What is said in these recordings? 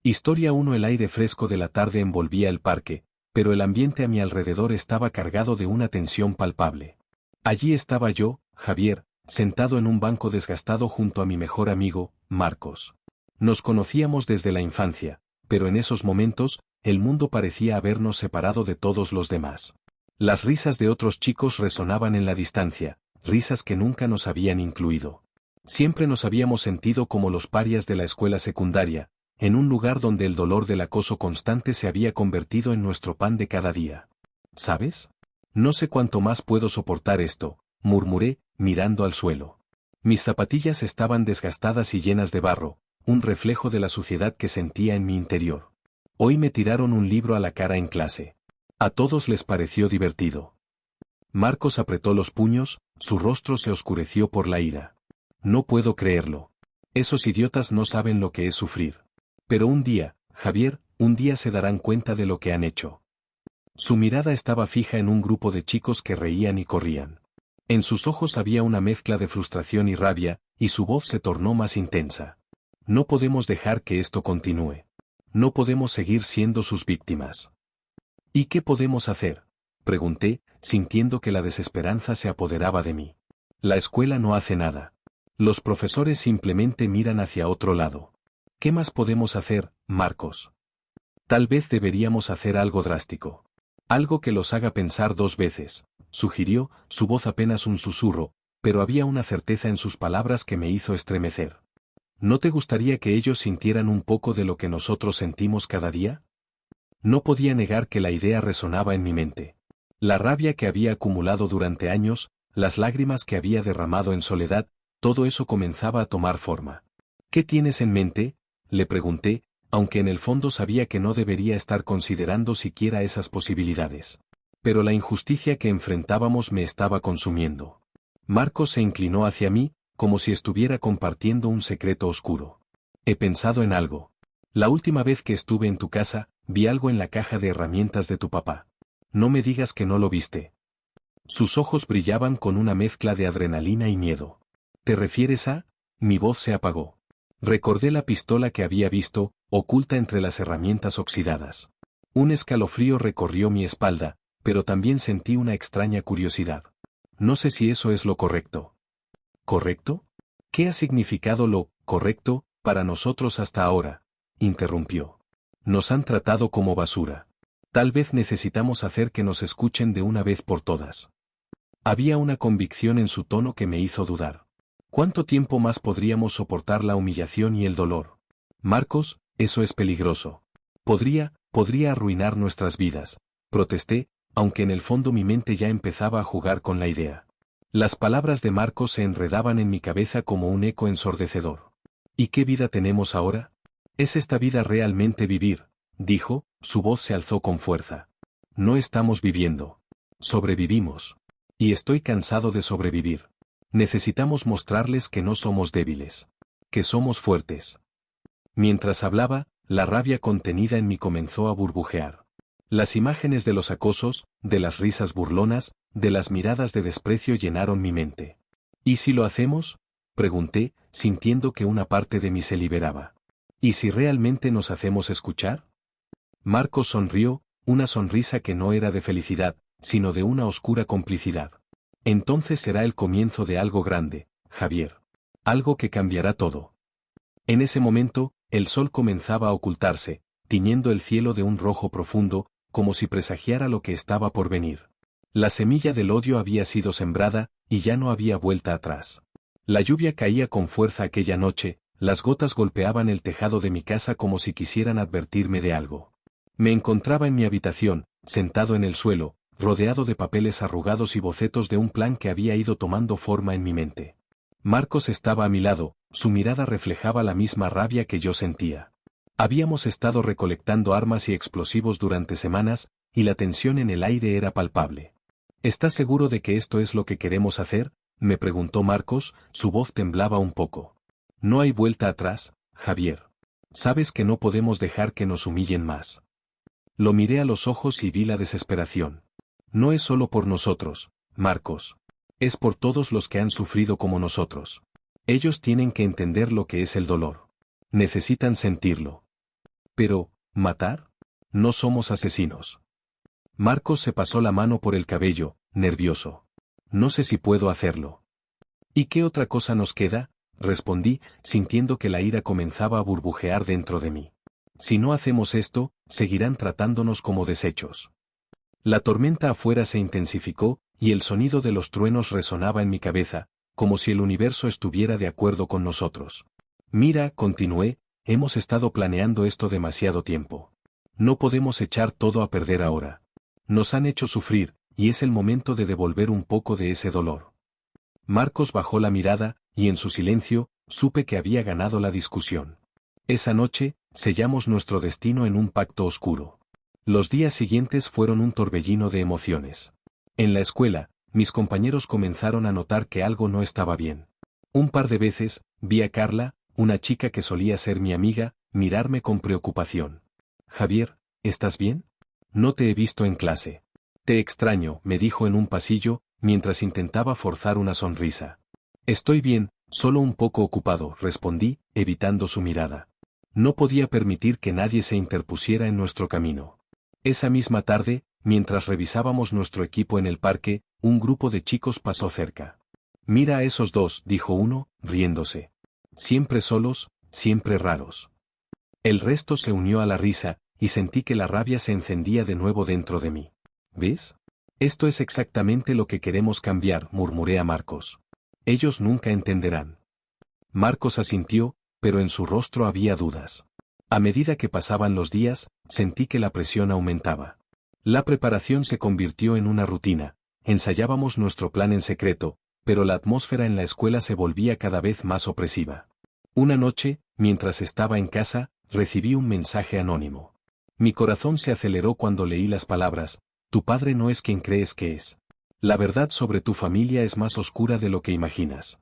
Historia 1. El aire fresco de la tarde envolvía el parque, pero el ambiente a mi alrededor estaba cargado de una tensión palpable. Allí estaba yo, Javier, sentado en un banco desgastado junto a mi mejor amigo, Marcos. Nos conocíamos desde la infancia, pero en esos momentos, el mundo parecía habernos separado de todos los demás. Las risas de otros chicos resonaban en la distancia, risas que nunca nos habían incluido. Siempre nos habíamos sentido como los parias de la escuela secundaria, en un lugar donde el dolor del acoso constante se había convertido en nuestro pan de cada día. ¿Sabes? No sé cuánto más puedo soportar esto, murmuré, mirando al suelo. Mis zapatillas estaban desgastadas y llenas de barro, un reflejo de la suciedad que sentía en mi interior. Hoy me tiraron un libro a la cara en clase. A todos les pareció divertido. Marcos apretó los puños, su rostro se oscureció por la ira. No puedo creerlo. Esos idiotas no saben lo que es sufrir. Pero un día, Javier, un día se darán cuenta de lo que han hecho. Su mirada estaba fija en un grupo de chicos que reían y corrían. En sus ojos había una mezcla de frustración y rabia, y su voz se tornó más intensa. No podemos dejar que esto continúe. No podemos seguir siendo sus víctimas. ¿Y qué podemos hacer?, pregunté, sintiendo que la desesperanza se apoderaba de mí. La escuela no hace nada. Los profesores simplemente miran hacia otro lado. ¿Qué más podemos hacer, Marcos? Tal vez deberíamos hacer algo drástico. Algo que los haga pensar dos veces, sugirió, su voz apenas un susurro, pero había una certeza en sus palabras que me hizo estremecer. ¿No te gustaría que ellos sintieran un poco de lo que nosotros sentimos cada día? No podía negar que la idea resonaba en mi mente. La rabia que había acumulado durante años, las lágrimas que había derramado en soledad, todo eso comenzaba a tomar forma. ¿Qué tienes en mente?, le pregunté, aunque en el fondo sabía que no debería estar considerando siquiera esas posibilidades. Pero la injusticia que enfrentábamos me estaba consumiendo. Marcos se inclinó hacia mí, como si estuviera compartiendo un secreto oscuro. He pensado en algo. La última vez que estuve en tu casa, vi algo en la caja de herramientas de tu papá. No me digas que no lo viste. Sus ojos brillaban con una mezcla de adrenalina y miedo. ¿Te refieres a? Mi voz se apagó. Recordé la pistola que había visto, oculta entre las herramientas oxidadas. Un escalofrío recorrió mi espalda, pero también sentí una extraña curiosidad. No sé si eso es lo correcto. ¿Correcto? ¿Qué ha significado lo correcto para nosotros hasta ahora?, interrumpió. Nos han tratado como basura. Tal vez necesitamos hacer que nos escuchen de una vez por todas. Había una convicción en su tono que me hizo dudar. ¿Cuánto tiempo más podríamos soportar la humillación y el dolor? Marcos, eso es peligroso. Podría arruinar nuestras vidas, protesté, aunque en el fondo mi mente ya empezaba a jugar con la idea. Las palabras de Marcos se enredaban en mi cabeza como un eco ensordecedor. ¿Y qué vida tenemos ahora? ¿Es esta vida realmente vivir?, dijo, su voz se alzó con fuerza. No estamos viviendo. Sobrevivimos. Y estoy cansado de sobrevivir. Necesitamos mostrarles que no somos débiles. Que somos fuertes. Mientras hablaba, la rabia contenida en mí comenzó a burbujear. Las imágenes de los acosos, de las risas burlonas, de las miradas de desprecio llenaron mi mente. ¿Y si lo hacemos?, pregunté, sintiendo que una parte de mí se liberaba. ¿Y si realmente nos hacemos escuchar? Marcos sonrió, una sonrisa que no era de felicidad, sino de una oscura complicidad. Entonces será el comienzo de algo grande, Javier. Algo que cambiará todo. En ese momento, el sol comenzaba a ocultarse, tiñendo el cielo de un rojo profundo, como si presagiara lo que estaba por venir. La semilla del odio había sido sembrada, y ya no había vuelta atrás. La lluvia caía con fuerza aquella noche, las gotas golpeaban el tejado de mi casa como si quisieran advertirme de algo. Me encontraba en mi habitación, sentado en el suelo, rodeado de papeles arrugados y bocetos de un plan que había ido tomando forma en mi mente. Marcos estaba a mi lado, su mirada reflejaba la misma rabia que yo sentía. Habíamos estado recolectando armas y explosivos durante semanas, y la tensión en el aire era palpable. ¿Estás seguro de que esto es lo que queremos hacer?, me preguntó Marcos, su voz temblaba un poco. No hay vuelta atrás, Javier. Sabes que no podemos dejar que nos humillen más. Lo miré a los ojos y vi la desesperación. No es solo por nosotros, Marcos. Es por todos los que han sufrido como nosotros. Ellos tienen que entender lo que es el dolor. Necesitan sentirlo. Pero, ¿matar? No somos asesinos. Marcos se pasó la mano por el cabello, nervioso. No sé si puedo hacerlo. ¿Y qué otra cosa nos queda? Respondí, sintiendo que la ira comenzaba a burbujear dentro de mí. Si no hacemos esto, seguirán tratándonos como desechos. La tormenta afuera se intensificó, y el sonido de los truenos resonaba en mi cabeza, como si el universo estuviera de acuerdo con nosotros. Mira, continué, hemos estado planeando esto demasiado tiempo. No podemos echar todo a perder ahora. Nos han hecho sufrir, y es el momento de devolver un poco de ese dolor. Marcos bajó la mirada, y en su silencio, supe que había ganado la discusión. Esa noche, sellamos nuestro destino en un pacto oscuro. Los días siguientes fueron un torbellino de emociones. En la escuela, mis compañeros comenzaron a notar que algo no estaba bien. Un par de veces, vi a Carla, una chica que solía ser mi amiga, mirarme con preocupación. Javier, ¿estás bien? No te he visto en clase. Te extraño, me dijo en un pasillo, mientras intentaba forzar una sonrisa. Estoy bien, solo un poco ocupado, respondí, evitando su mirada. No podía permitir que nadie se interpusiera en nuestro camino. Esa misma tarde, mientras revisábamos nuestro equipo en el parque, un grupo de chicos pasó cerca. Mira a esos dos, dijo uno, riéndose. Siempre solos, siempre raros. El resto se unió a la risa, y sentí que la rabia se encendía de nuevo dentro de mí. ¿Ves? Esto es exactamente lo que queremos cambiar, murmuré a Marcos. Ellos nunca entenderán. Marcos asintió, pero en su rostro había dudas. A medida que pasaban los días, sentí que la presión aumentaba. La preparación se convirtió en una rutina, ensayábamos nuestro plan en secreto, pero la atmósfera en la escuela se volvía cada vez más opresiva. Una noche, mientras estaba en casa, recibí un mensaje anónimo. Mi corazón se aceleró cuando leí las palabras: tu padre no es quien crees que es. La verdad sobre tu familia es más oscura de lo que imaginas.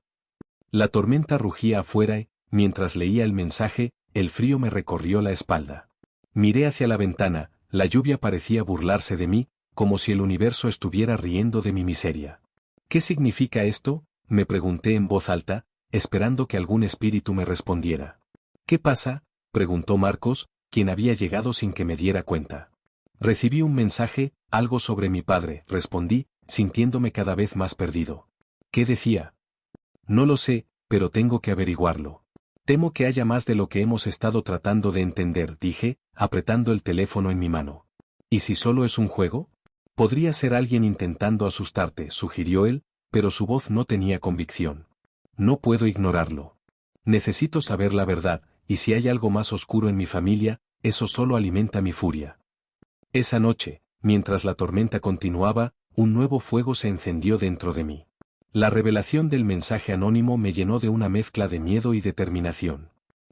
La tormenta rugía afuera y, mientras leía el mensaje, el frío me recorrió la espalda. Miré hacia la ventana, la lluvia parecía burlarse de mí, como si el universo estuviera riendo de mi miseria. ¿Qué significa esto?, me pregunté en voz alta, esperando que algún espíritu me respondiera. ¿Qué pasa?, preguntó Marcos, quien había llegado sin que me diera cuenta. Recibí un mensaje, algo sobre mi padre, respondí, sintiéndome cada vez más perdido. ¿Qué decía? No lo sé, pero tengo que averiguarlo. Temo que haya más de lo que hemos estado tratando de entender, dije, apretando el teléfono en mi mano. ¿Y si solo es un juego? Podría ser alguien intentando asustarte, sugirió él, pero su voz no tenía convicción. No puedo ignorarlo. Necesito saber la verdad, y si hay algo más oscuro en mi familia, eso solo alimenta mi furia. Esa noche, mientras la tormenta continuaba, un nuevo fuego se encendió dentro de mí. La revelación del mensaje anónimo me llenó de una mezcla de miedo y determinación.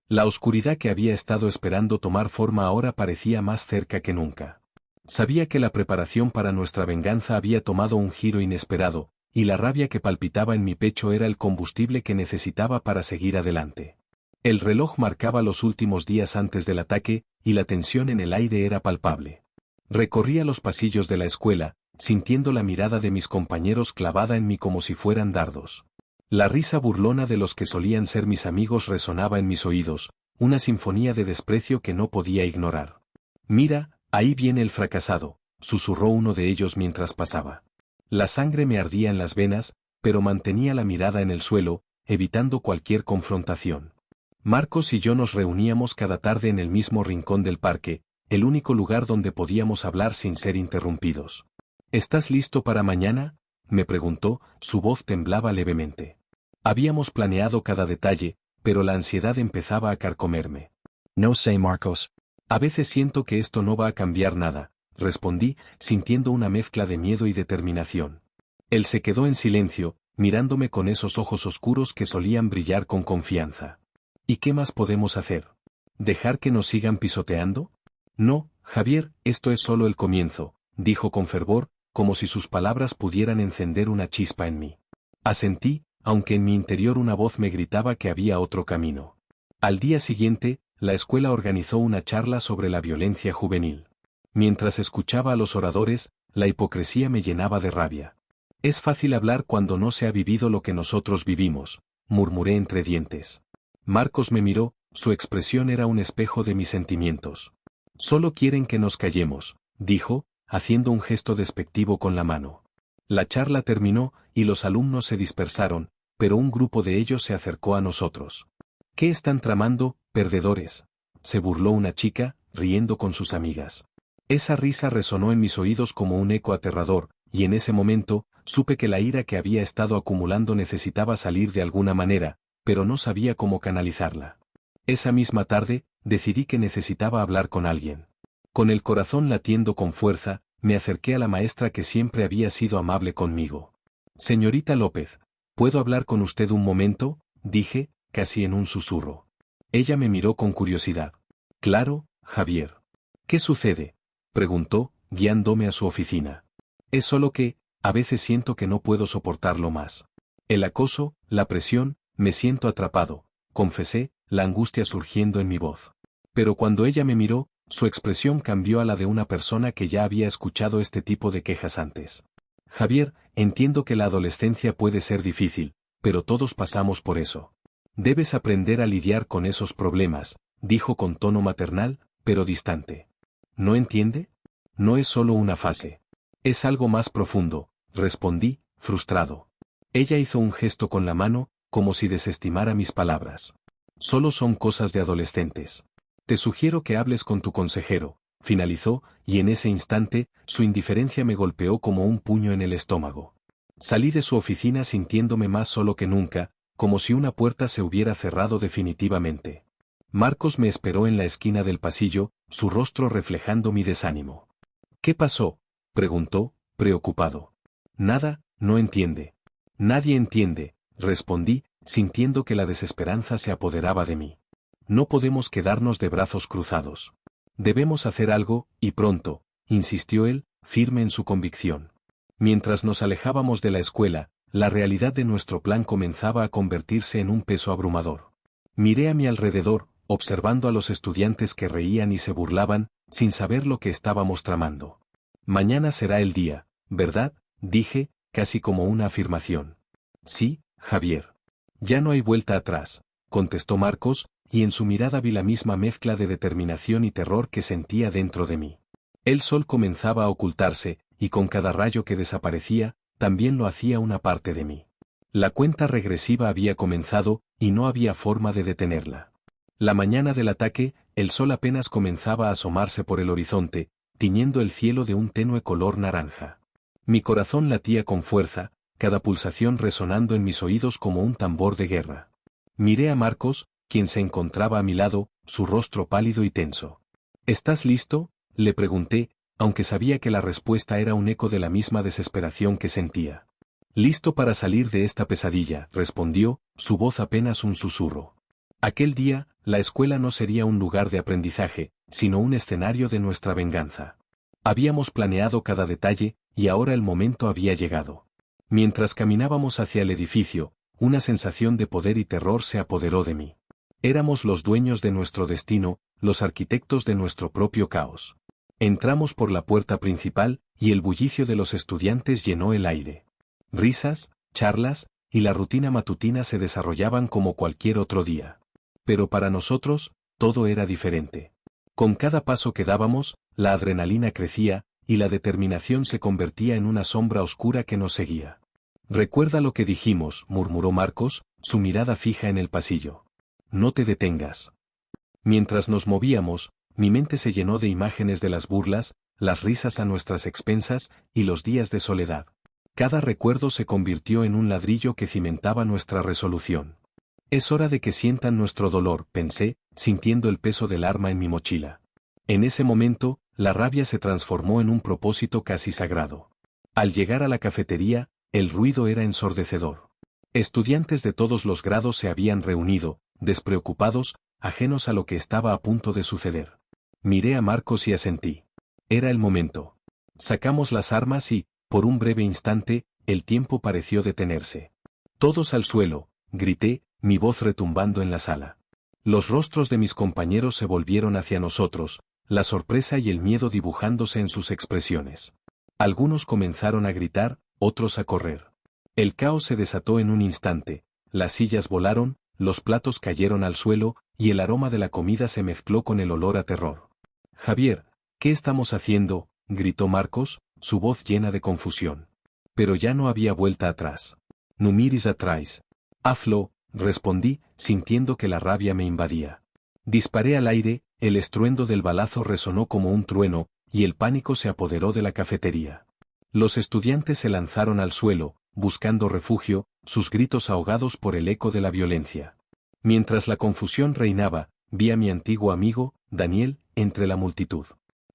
La oscuridad que había estado esperando tomar forma ahora parecía más cerca que nunca. Sabía que la preparación para nuestra venganza había tomado un giro inesperado, y la rabia que palpitaba en mi pecho era el combustible que necesitaba para seguir adelante. El reloj marcaba los últimos días antes del ataque, y la tensión en el aire era palpable. Recorría los pasillos de la escuela, sintiendo la mirada de mis compañeros clavada en mí como si fueran dardos. La risa burlona de los que solían ser mis amigos resonaba en mis oídos, una sinfonía de desprecio que no podía ignorar. Mira, ahí viene el fracasado, susurró uno de ellos mientras pasaba. La sangre me ardía en las venas, pero mantenía la mirada en el suelo, evitando cualquier confrontación. Marcos y yo nos reuníamos cada tarde en el mismo rincón del parque, el único lugar donde podíamos hablar sin ser interrumpidos. ¿Estás listo para mañana?, me preguntó, su voz temblaba levemente. Habíamos planeado cada detalle, pero la ansiedad empezaba a carcomerme. No sé, Marcos. A veces siento que esto no va a cambiar nada, respondí, sintiendo una mezcla de miedo y determinación. Él se quedó en silencio, mirándome con esos ojos oscuros que solían brillar con confianza. ¿Y qué más podemos hacer? ¿Dejar que nos sigan pisoteando? No, Javier, esto es solo el comienzo, dijo con fervor, como si sus palabras pudieran encender una chispa en mí. Asentí, aunque en mi interior una voz me gritaba que había otro camino. Al día siguiente, la escuela organizó una charla sobre la violencia juvenil. Mientras escuchaba a los oradores, la hipocresía me llenaba de rabia. Es fácil hablar cuando no se ha vivido lo que nosotros vivimos, murmuré entre dientes. Marcos me miró, su expresión era un espejo de mis sentimientos. Solo quieren que nos callemos, dijo, haciendo un gesto despectivo con la mano. La charla terminó, y los alumnos se dispersaron, pero un grupo de ellos se acercó a nosotros. ¿Qué están tramando, perdedores?, se burló una chica, riendo con sus amigas. Esa risa resonó en mis oídos como un eco aterrador, y en ese momento, supe que la ira que había estado acumulando necesitaba salir de alguna manera, pero no sabía cómo canalizarla. Esa misma tarde, decidí que necesitaba hablar con alguien. Con el corazón latiendo con fuerza, me acerqué a la maestra que siempre había sido amable conmigo. Señorita López, ¿puedo hablar con usted un momento?, dije, casi en un susurro. Ella me miró con curiosidad. Claro, Javier. ¿Qué sucede?, preguntó, guiándome a su oficina. Es solo que, a veces siento que no puedo soportarlo más. El acoso, la presión, me siento atrapado, confesé, la angustia surgiendo en mi voz. Pero cuando ella me miró, su expresión cambió a la de una persona que ya había escuchado este tipo de quejas antes. Javier, entiendo que la adolescencia puede ser difícil, pero todos pasamos por eso. Debes aprender a lidiar con esos problemas, dijo con tono maternal, pero distante. ¿No entiende? No es solo una fase. Es algo más profundo, respondí, frustrado. Ella hizo un gesto con la mano, como si desestimara mis palabras. Solo son cosas de adolescentes. Te sugiero que hables con tu consejero, finalizó, y en ese instante, su indiferencia me golpeó como un puño en el estómago. Salí de su oficina sintiéndome más solo que nunca, como si una puerta se hubiera cerrado definitivamente. Marcos me esperó en la esquina del pasillo, su rostro reflejando mi desánimo. ¿Qué pasó?, preguntó, preocupado. Nada, no entiende. Nadie entiende, respondí, sintiendo que la desesperanza se apoderaba de mí. No podemos quedarnos de brazos cruzados. Debemos hacer algo, y pronto, insistió él, firme en su convicción. Mientras nos alejábamos de la escuela, la realidad de nuestro plan comenzaba a convertirse en un peso abrumador. Miré a mi alrededor, observando a los estudiantes que reían y se burlaban, sin saber lo que estábamos tramando. Mañana será el día, ¿verdad?, dije, casi como una afirmación. Sí, Javier. Ya no hay vuelta atrás, contestó Marcos, y en su mirada vi la misma mezcla de determinación y terror que sentía dentro de mí. El sol comenzaba a ocultarse, y con cada rayo que desaparecía, también lo hacía una parte de mí. La cuenta regresiva había comenzado, y no había forma de detenerla. La mañana del ataque, el sol apenas comenzaba a asomarse por el horizonte, tiñendo el cielo de un tenue color naranja. Mi corazón latía con fuerza, cada pulsación resonando en mis oídos como un tambor de guerra. Miré a Marcos, quien se encontraba a mi lado, su rostro pálido y tenso. ¿Estás listo?, le pregunté, aunque sabía que la respuesta era un eco de la misma desesperación que sentía. Listo para salir de esta pesadilla, respondió, su voz apenas un susurro. Aquel día, la escuela no sería un lugar de aprendizaje, sino un escenario de nuestra venganza. Habíamos planeado cada detalle, y ahora el momento había llegado. Mientras caminábamos hacia el edificio, una sensación de poder y terror se apoderó de mí. Éramos los dueños de nuestro destino, los arquitectos de nuestro propio caos. Entramos por la puerta principal, y el bullicio de los estudiantes llenó el aire. Risas, charlas, y la rutina matutina se desarrollaban como cualquier otro día. Pero para nosotros, todo era diferente. Con cada paso que dábamos, la adrenalina crecía, y la determinación se convertía en una sombra oscura que nos seguía. «Recuerda lo que dijimos», murmuró Marcos, su mirada fija en el pasillo. «No te detengas». Mientras nos movíamos, mi mente se llenó de imágenes de las burlas, las risas a nuestras expensas, y los días de soledad. Cada recuerdo se convirtió en un ladrillo que cimentaba nuestra resolución. Es hora de que sientan nuestro dolor, pensé, sintiendo el peso del arma en mi mochila. En ese momento, la rabia se transformó en un propósito casi sagrado. Al llegar a la cafetería, el ruido era ensordecedor. Estudiantes de todos los grados se habían reunido, despreocupados, ajenos a lo que estaba a punto de suceder. Miré a Marcos y asentí. Era el momento. Sacamos las armas y, por un breve instante, el tiempo pareció detenerse. «Todos al suelo», grité, mi voz retumbando en la sala. Los rostros de mis compañeros se volvieron hacia nosotros, la sorpresa y el miedo dibujándose en sus expresiones. Algunos comenzaron a gritar, otros a correr. El caos se desató en un instante, las sillas volaron, los platos cayeron al suelo, y el aroma de la comida se mezcló con el olor a terror. Javier, ¿qué estamos haciendo?, gritó Marcos, su voz llena de confusión. Pero ya no había vuelta atrás. No mires atrás. Hazlo, respondí, sintiendo que la rabia me invadía. Disparé al aire, el estruendo del balazo resonó como un trueno, y el pánico se apoderó de la cafetería. Los estudiantes se lanzaron al suelo, buscando refugio, sus gritos ahogados por el eco de la violencia. Mientras la confusión reinaba, vi a mi antiguo amigo, Daniel, entre la multitud.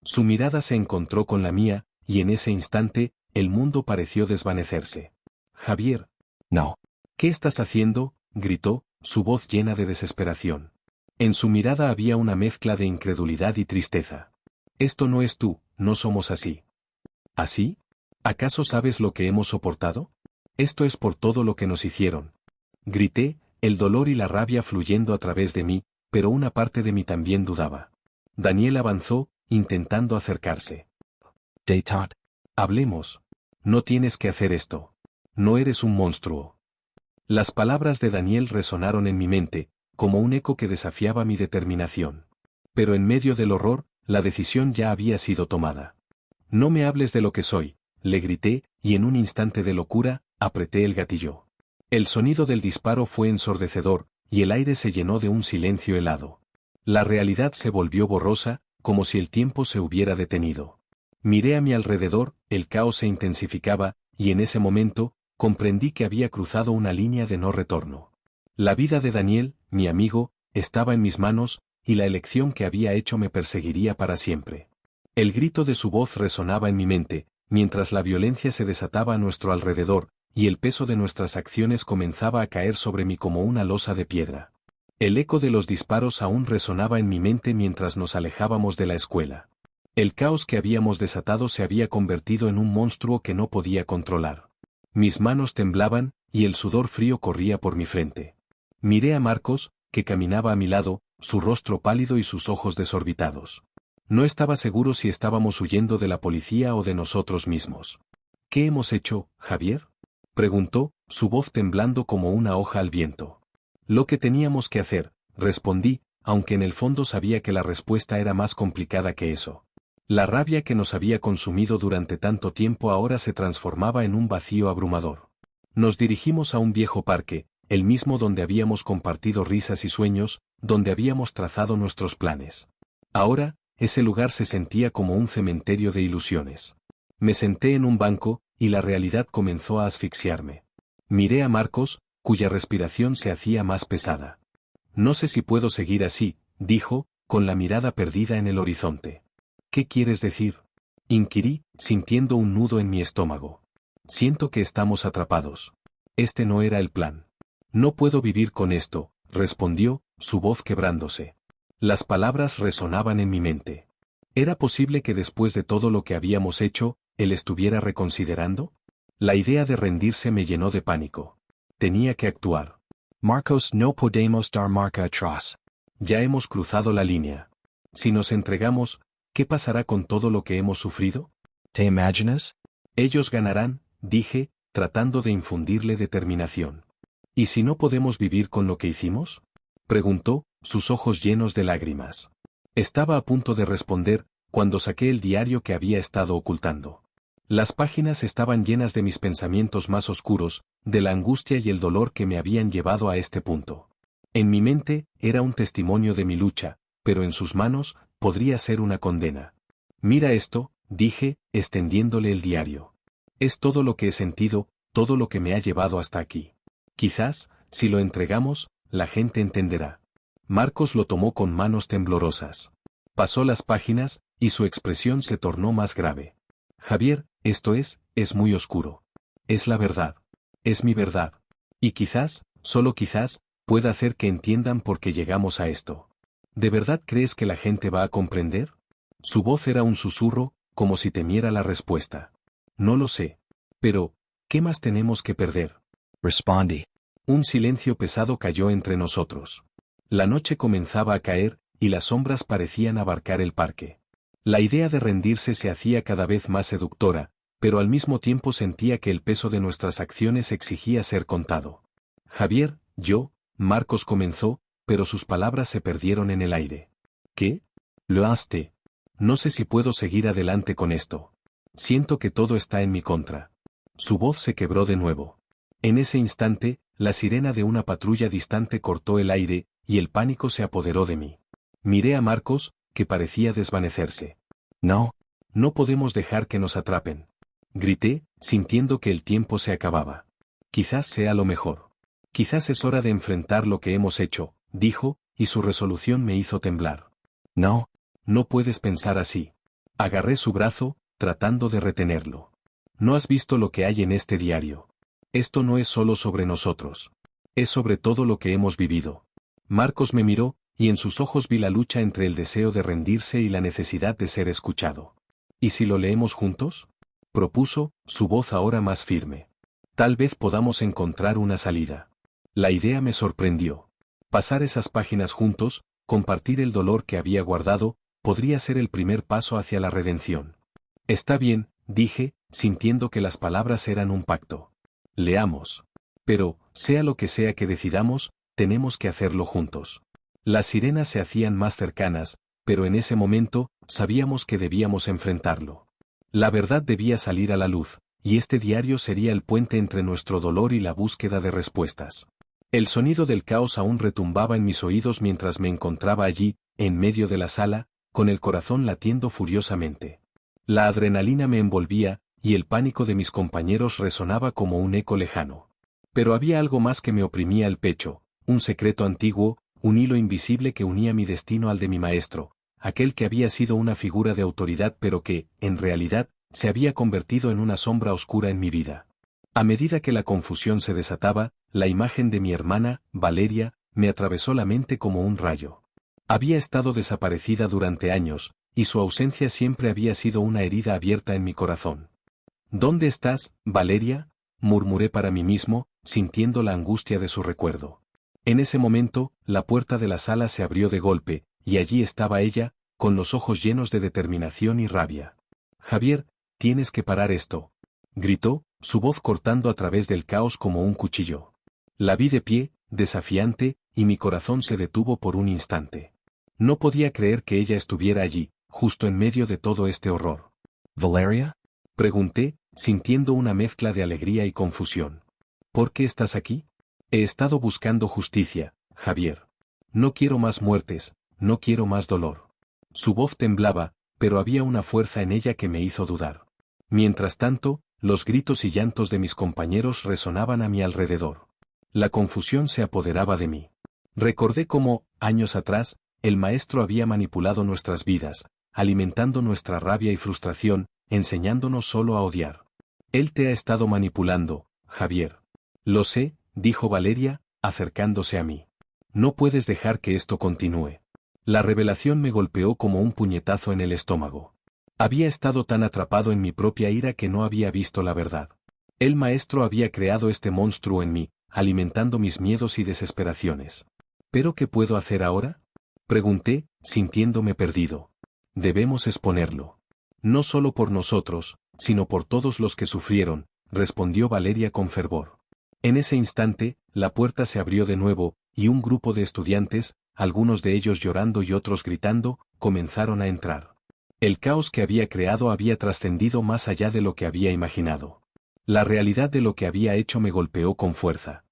Su mirada se encontró con la mía, y en ese instante, el mundo pareció desvanecerse. Javier. No. ¿Qué estás haciendo?, gritó, su voz llena de desesperación. En su mirada había una mezcla de incredulidad y tristeza. Esto no es tú, no somos así. ¿Así? ¿Acaso sabes lo que hemos soportado? Esto es por todo lo que nos hicieron. Grité, el dolor y la rabia fluyendo a través de mí, pero una parte de mí también dudaba. Daniel avanzó, intentando acercarse. Todd. Hablemos. No tienes que hacer esto. No eres un monstruo. Las palabras de Daniel resonaron en mi mente, como un eco que desafiaba mi determinación. Pero en medio del horror, la decisión ya había sido tomada. No me hables de lo que soy, le grité, y en un instante de locura, apreté el gatillo. El sonido del disparo fue ensordecedor, y el aire se llenó de un silencio helado. La realidad se volvió borrosa, como si el tiempo se hubiera detenido. Miré a mi alrededor, el caos se intensificaba, y en ese momento, comprendí que había cruzado una línea de no retorno. La vida de Daniel, mi amigo, estaba en mis manos, y la elección que había hecho me perseguiría para siempre. El grito de su voz resonaba en mi mente, mientras la violencia se desataba a nuestro alrededor, y el peso de nuestras acciones comenzaba a caer sobre mí como una losa de piedra. El eco de los disparos aún resonaba en mi mente mientras nos alejábamos de la escuela. El caos que habíamos desatado se había convertido en un monstruo que no podía controlar. Mis manos temblaban, y el sudor frío corría por mi frente. Miré a Marcos, que caminaba a mi lado, su rostro pálido y sus ojos desorbitados. No estaba seguro si estábamos huyendo de la policía o de nosotros mismos. ¿Qué hemos hecho, Javier?, preguntó, su voz temblando como una hoja al viento. Lo que teníamos que hacer, respondí, aunque en el fondo sabía que la respuesta era más complicada que eso. La rabia que nos había consumido durante tanto tiempo ahora se transformaba en un vacío abrumador. Nos dirigimos a un viejo parque, el mismo donde habíamos compartido risas y sueños, donde habíamos trazado nuestros planes. Ahora, ese lugar se sentía como un cementerio de ilusiones. Me senté en un banco, y la realidad comenzó a asfixiarme. Miré a Marcos, cuya respiración se hacía más pesada. No sé si puedo seguir así, dijo, con la mirada perdida en el horizonte. ¿Qué quieres decir?, inquirí, sintiendo un nudo en mi estómago. Siento que estamos atrapados. Este no era el plan. No puedo vivir con esto, respondió, su voz quebrándose. Las palabras resonaban en mi mente. ¿Era posible que después de todo lo que habíamos hecho, él estuviera reconsiderando? La idea de rendirse me llenó de pánico. Tenía que actuar. Marcos, no podemos dar marcha atrás. Ya hemos cruzado la línea. Si nos entregamos, ¿qué pasará con todo lo que hemos sufrido? ¿Te imaginas? Ellos ganarán, dije, tratando de infundirle determinación. ¿Y si no podemos vivir con lo que hicimos?, preguntó, sus ojos llenos de lágrimas. Estaba a punto de responder, cuando saqué el diario que había estado ocultando. Las páginas estaban llenas de mis pensamientos más oscuros, de la angustia y el dolor que me habían llevado a este punto. En mi mente, era un testimonio de mi lucha, pero en sus manos, podría ser una condena. Mira esto, dije, extendiéndole el diario. Es todo lo que he sentido, todo lo que me ha llevado hasta aquí. Quizás, si lo entregamos, la gente entenderá. Marcos lo tomó con manos temblorosas. Pasó las páginas, y su expresión se tornó más grave. Javier, esto es muy oscuro. Es la verdad. Es mi verdad. Y quizás, solo quizás, pueda hacer que entiendan por qué llegamos a esto. ¿De verdad crees que la gente va a comprender? Su voz era un susurro, como si temiera la respuesta. No lo sé. Pero, ¿qué más tenemos que perder? Respondí. Un silencio pesado cayó entre nosotros. La noche comenzaba a caer, y las sombras parecían abarcar el parque. La idea de rendirse se hacía cada vez más seductora, pero al mismo tiempo sentía que el peso de nuestras acciones exigía ser contado. Javier, Marcos comenzó, pero sus palabras se perdieron en el aire. ¿Qué? Lo haste. No sé si puedo seguir adelante con esto. Siento que todo está en mi contra. Su voz se quebró de nuevo. En ese instante, la sirena de una patrulla distante cortó el aire, y el pánico se apoderó de mí. Miré a Marcos, que parecía desvanecerse. No, No podemos dejar que nos atrapen. Grité, sintiendo que el tiempo se acababa. Quizás sea lo mejor. Quizás es hora de enfrentar lo que hemos hecho, dijo, y su resolución me hizo temblar. no, No puedes pensar así. Agarré su brazo, tratando de retenerlo. No has visto lo que hay en este diario. Esto no es solo sobre nosotros. Es sobre todo lo que hemos vivido. Marcos me miró, y en sus ojos vi la lucha entre el deseo de rendirse y la necesidad de ser escuchado. ¿Y si lo leemos juntos? Propuso, su voz ahora más firme. Tal vez podamos encontrar una salida. La idea me sorprendió. Pasar esas páginas juntos, compartir el dolor que había guardado, podría ser el primer paso hacia la redención. Está bien, dije, sintiendo que las palabras eran un pacto. Leamos. Pero, sea lo que sea que decidamos, tenemos que hacerlo juntos. Las sirenas se hacían más cercanas, pero en ese momento, sabíamos que debíamos enfrentarlo. La verdad debía salir a la luz, y este diario sería el puente entre nuestro dolor y la búsqueda de respuestas. El sonido del caos aún retumbaba en mis oídos mientras me encontraba allí, en medio de la sala, con el corazón latiendo furiosamente. La adrenalina me envolvía, y el pánico de mis compañeros resonaba como un eco lejano. Pero había algo más que me oprimía el pecho, un secreto antiguo, un hilo invisible que unía mi destino al de mi maestro, aquel que había sido una figura de autoridad pero que, en realidad, se había convertido en una sombra oscura en mi vida. A medida que la confusión se desataba, la imagen de mi hermana, Valeria, me atravesó la mente como un rayo. Había estado desaparecida durante años, y su ausencia siempre había sido una herida abierta en mi corazón. ¿Dónde estás, Valeria?, murmuré para mí mismo, sintiendo la angustia de su recuerdo. En ese momento, la puerta de la sala se abrió de golpe, y allí estaba ella, con los ojos llenos de determinación y rabia. Javier, tienes que parar esto, gritó, su voz cortando a través del caos como un cuchillo. La vi de pie, desafiante, y mi corazón se detuvo por un instante. No podía creer que ella estuviera allí, justo en medio de todo este horror. Valeria? Pregunté, sintiendo una mezcla de alegría y confusión. ¿Por qué estás aquí? He estado buscando justicia, Javier. No quiero más muertes, no quiero más dolor. Su voz temblaba, pero había una fuerza en ella que me hizo dudar. Mientras tanto, los gritos y llantos de mis compañeros resonaban a mi alrededor. La confusión se apoderaba de mí. Recordé cómo, años atrás, el maestro había manipulado nuestras vidas, alimentando nuestra rabia y frustración, enseñándonos solo a odiar. Él te ha estado manipulando, Javier. Lo sé, dijo Valeria, acercándose a mí. No puedes dejar que esto continúe. La revelación me golpeó como un puñetazo en el estómago. Había estado tan atrapado en mi propia ira que no había visto la verdad. El maestro había creado este monstruo en mí, alimentando mis miedos y desesperaciones. ¿Pero qué puedo hacer ahora?, pregunté, sintiéndome perdido. Debemos exponerlo. No solo por nosotros, sino por todos los que sufrieron, respondió Valeria con fervor. En ese instante, la puerta se abrió de nuevo, y un grupo de estudiantes, algunos de ellos llorando y otros gritando, comenzaron a entrar. El caos que había creado había trascendido más allá de lo que había imaginado. La realidad de lo que había hecho me golpeó con fuerza.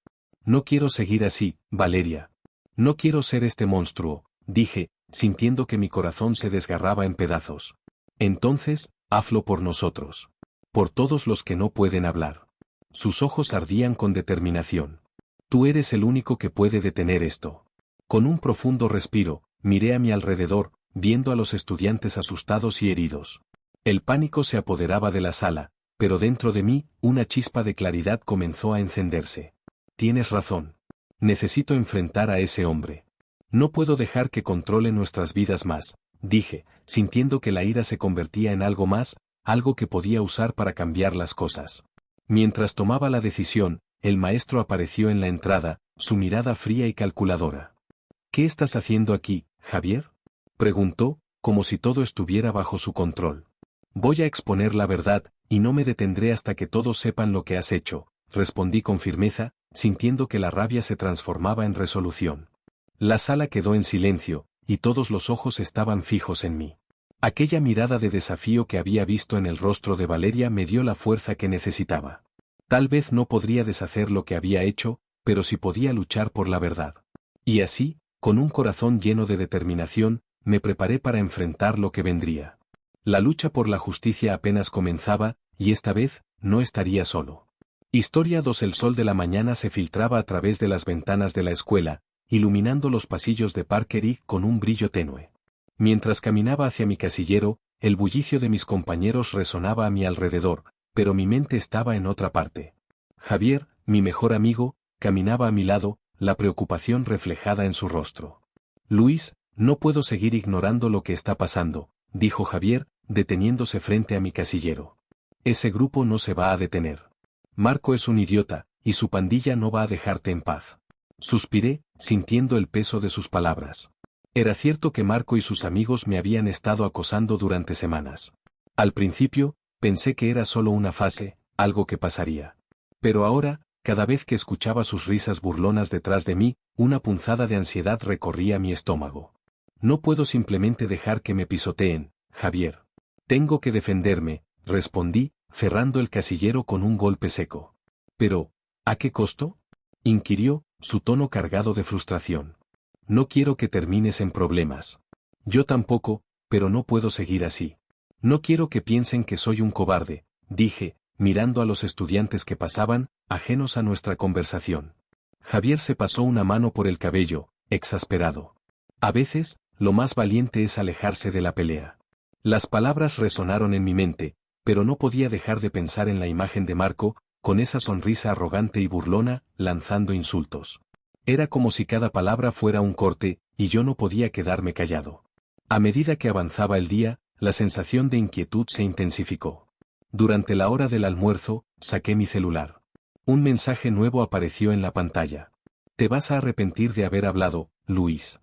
No quiero seguir así, Valeria. No quiero ser este monstruo, dije, sintiendo que mi corazón se desgarraba en pedazos. Entonces, hazlo por nosotros. Por todos los que no pueden hablar. Sus ojos ardían con determinación. Tú eres el único que puede detener esto. Con un profundo respiro, miré a mi alrededor, viendo a los estudiantes asustados y heridos. El pánico se apoderaba de la sala, pero dentro de mí, una chispa de claridad comenzó a encenderse. Tienes razón. Necesito enfrentar a ese hombre. No puedo dejar que controle nuestras vidas más, dije, sintiendo que la ira se convertía en algo más, algo que podía usar para cambiar las cosas. Mientras tomaba la decisión, el maestro apareció en la entrada, su mirada fría y calculadora. ¿Qué estás haciendo aquí, Javier?, preguntó, como si todo estuviera bajo su control. Voy a exponer la verdad, y no me detendré hasta que todos sepan lo que has hecho, respondí con firmeza, sintiendo que la rabia se transformaba en resolución. La sala quedó en silencio, y todos los ojos estaban fijos en mí. Aquella mirada de desafío que había visto en el rostro de Valeria me dio la fuerza que necesitaba. Tal vez no podría deshacer lo que había hecho, pero sí podía luchar por la verdad. Y así, con un corazón lleno de determinación, me preparé para enfrentar lo que vendría. La lucha por la justicia apenas comenzaba, y esta vez, no estaría solo. Historia 2. El sol de la mañana se filtraba a través de las ventanas de la escuela, iluminando los pasillos de Parker Ig con un brillo tenue. Mientras caminaba hacia mi casillero, el bullicio de mis compañeros resonaba a mi alrededor, pero mi mente estaba en otra parte. Javier, mi mejor amigo, caminaba a mi lado, la preocupación reflejada en su rostro. Luis, no puedo seguir ignorando lo que está pasando, dijo Javier, deteniéndose frente a mi casillero. Ese grupo no se va a detener. Marco es un idiota, y su pandilla no va a dejarte en paz. Suspiré, sintiendo el peso de sus palabras. Era cierto que Marco y sus amigos me habían estado acosando durante semanas. Al principio, pensé que era solo una fase, algo que pasaría. Pero ahora, cada vez que escuchaba sus risas burlonas detrás de mí, una punzada de ansiedad recorría mi estómago. No puedo simplemente dejar que me pisoteen, Javier. Tengo que defenderme, respondí, cerrando el casillero con un golpe seco. Pero, ¿a qué costo? Inquirió, su tono cargado de frustración. No quiero que termines en problemas. Yo tampoco, pero no puedo seguir así. No quiero que piensen que soy un cobarde, dije, mirando a los estudiantes que pasaban, ajenos a nuestra conversación. Javier se pasó una mano por el cabello, exasperado. A veces, lo más valiente es alejarse de la pelea. Las palabras resonaron en mi mente, pero no podía dejar de pensar en la imagen de Marco, con esa sonrisa arrogante y burlona, lanzando insultos. Era como si cada palabra fuera un corte, y yo no podía quedarme callado. A medida que avanzaba el día, la sensación de inquietud se intensificó. Durante la hora del almuerzo, saqué mi celular. Un mensaje nuevo apareció en la pantalla. Te vas a arrepentir de haber hablado, Luis.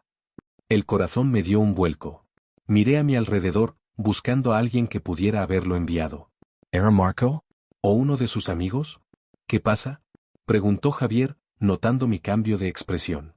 El corazón me dio un vuelco. Miré a mi alrededor, buscando a alguien que pudiera haberlo enviado. ¿Era Marco? ¿O uno de sus amigos? ¿Qué pasa? Preguntó Javier, notando mi cambio de expresión.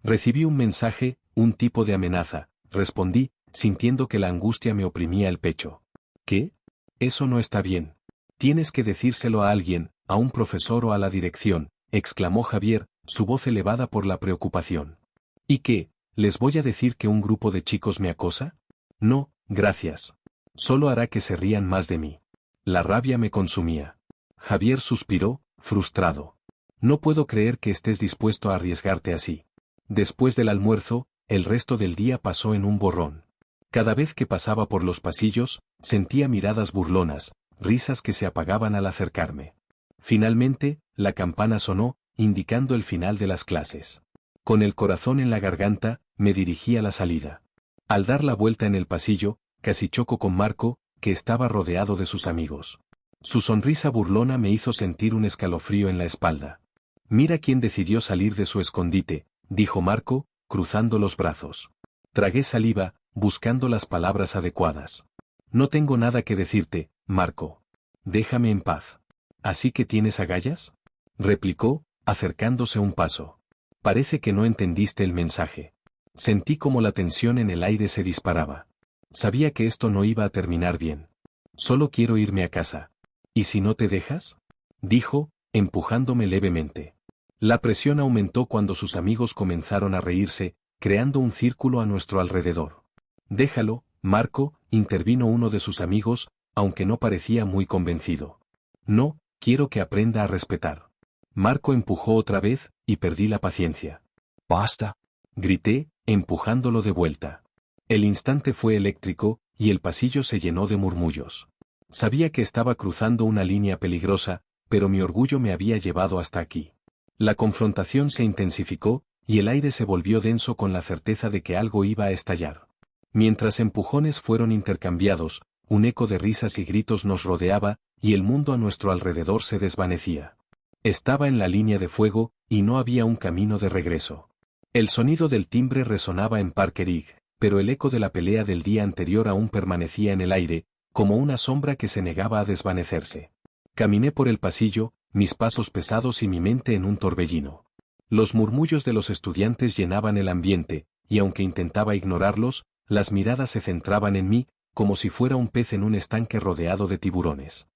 Recibí un mensaje, un tipo de amenaza, respondí, sintiendo que la angustia me oprimía el pecho. ¿Qué? Eso no está bien. Tienes que decírselo a alguien, a un profesor o a la dirección, exclamó Javier, su voz elevada por la preocupación. ¿Y qué? ¿Les voy a decir que un grupo de chicos me acosa? No, gracias. Solo hará que se rían más de mí. La rabia me consumía. Javier suspiró, frustrado. No puedo creer que estés dispuesto a arriesgarte así. Después del almuerzo, el resto del día pasó en un borrón. Cada vez que pasaba por los pasillos, sentía miradas burlonas, risas que se apagaban al acercarme. Finalmente, la campana sonó, indicando el final de las clases. Con el corazón en la garganta, me dirigí a la salida. Al dar la vuelta en el pasillo, casi choco con Marco, que estaba rodeado de sus amigos. Su sonrisa burlona me hizo sentir un escalofrío en la espalda. Mira quién decidió salir de su escondite, dijo Marco, cruzando los brazos. Tragué saliva, buscando las palabras adecuadas. No tengo nada que decirte, Marco. Déjame en paz. ¿Así que tienes agallas? Replicó, acercándose un paso. Parece que no entendiste el mensaje. Sentí como la tensión en el aire se disparaba. Sabía que esto no iba a terminar bien. Solo quiero irme a casa. ¿Y si no te dejas? Dijo, empujándome levemente. La presión aumentó cuando sus amigos comenzaron a reírse, creando un círculo a nuestro alrededor. Déjalo, Marco, intervino uno de sus amigos, aunque no parecía muy convencido. No, quiero que aprenda a respetar. Marco empujó otra vez, y perdí la paciencia. Basta. Grité, empujándolo de vuelta. El instante fue eléctrico, y el pasillo se llenó de murmullos. Sabía que estaba cruzando una línea peligrosa, pero mi orgullo me había llevado hasta aquí. La confrontación se intensificó, y el aire se volvió denso con la certeza de que algo iba a estallar. Mientras empujones fueron intercambiados, un eco de risas y gritos nos rodeaba, y el mundo a nuestro alrededor se desvanecía. Estaba en la línea de fuego, y no había un camino de regreso. El sonido del timbre resonaba en Parker Ig, pero el eco de la pelea del día anterior aún permanecía en el aire, como una sombra que se negaba a desvanecerse. Caminé por el pasillo, mis pasos pesados y mi mente en un torbellino. Los murmullos de los estudiantes llenaban el ambiente, y aunque intentaba ignorarlos, las miradas se centraban en mí, como si fuera un pez en un estanque rodeado de tiburones.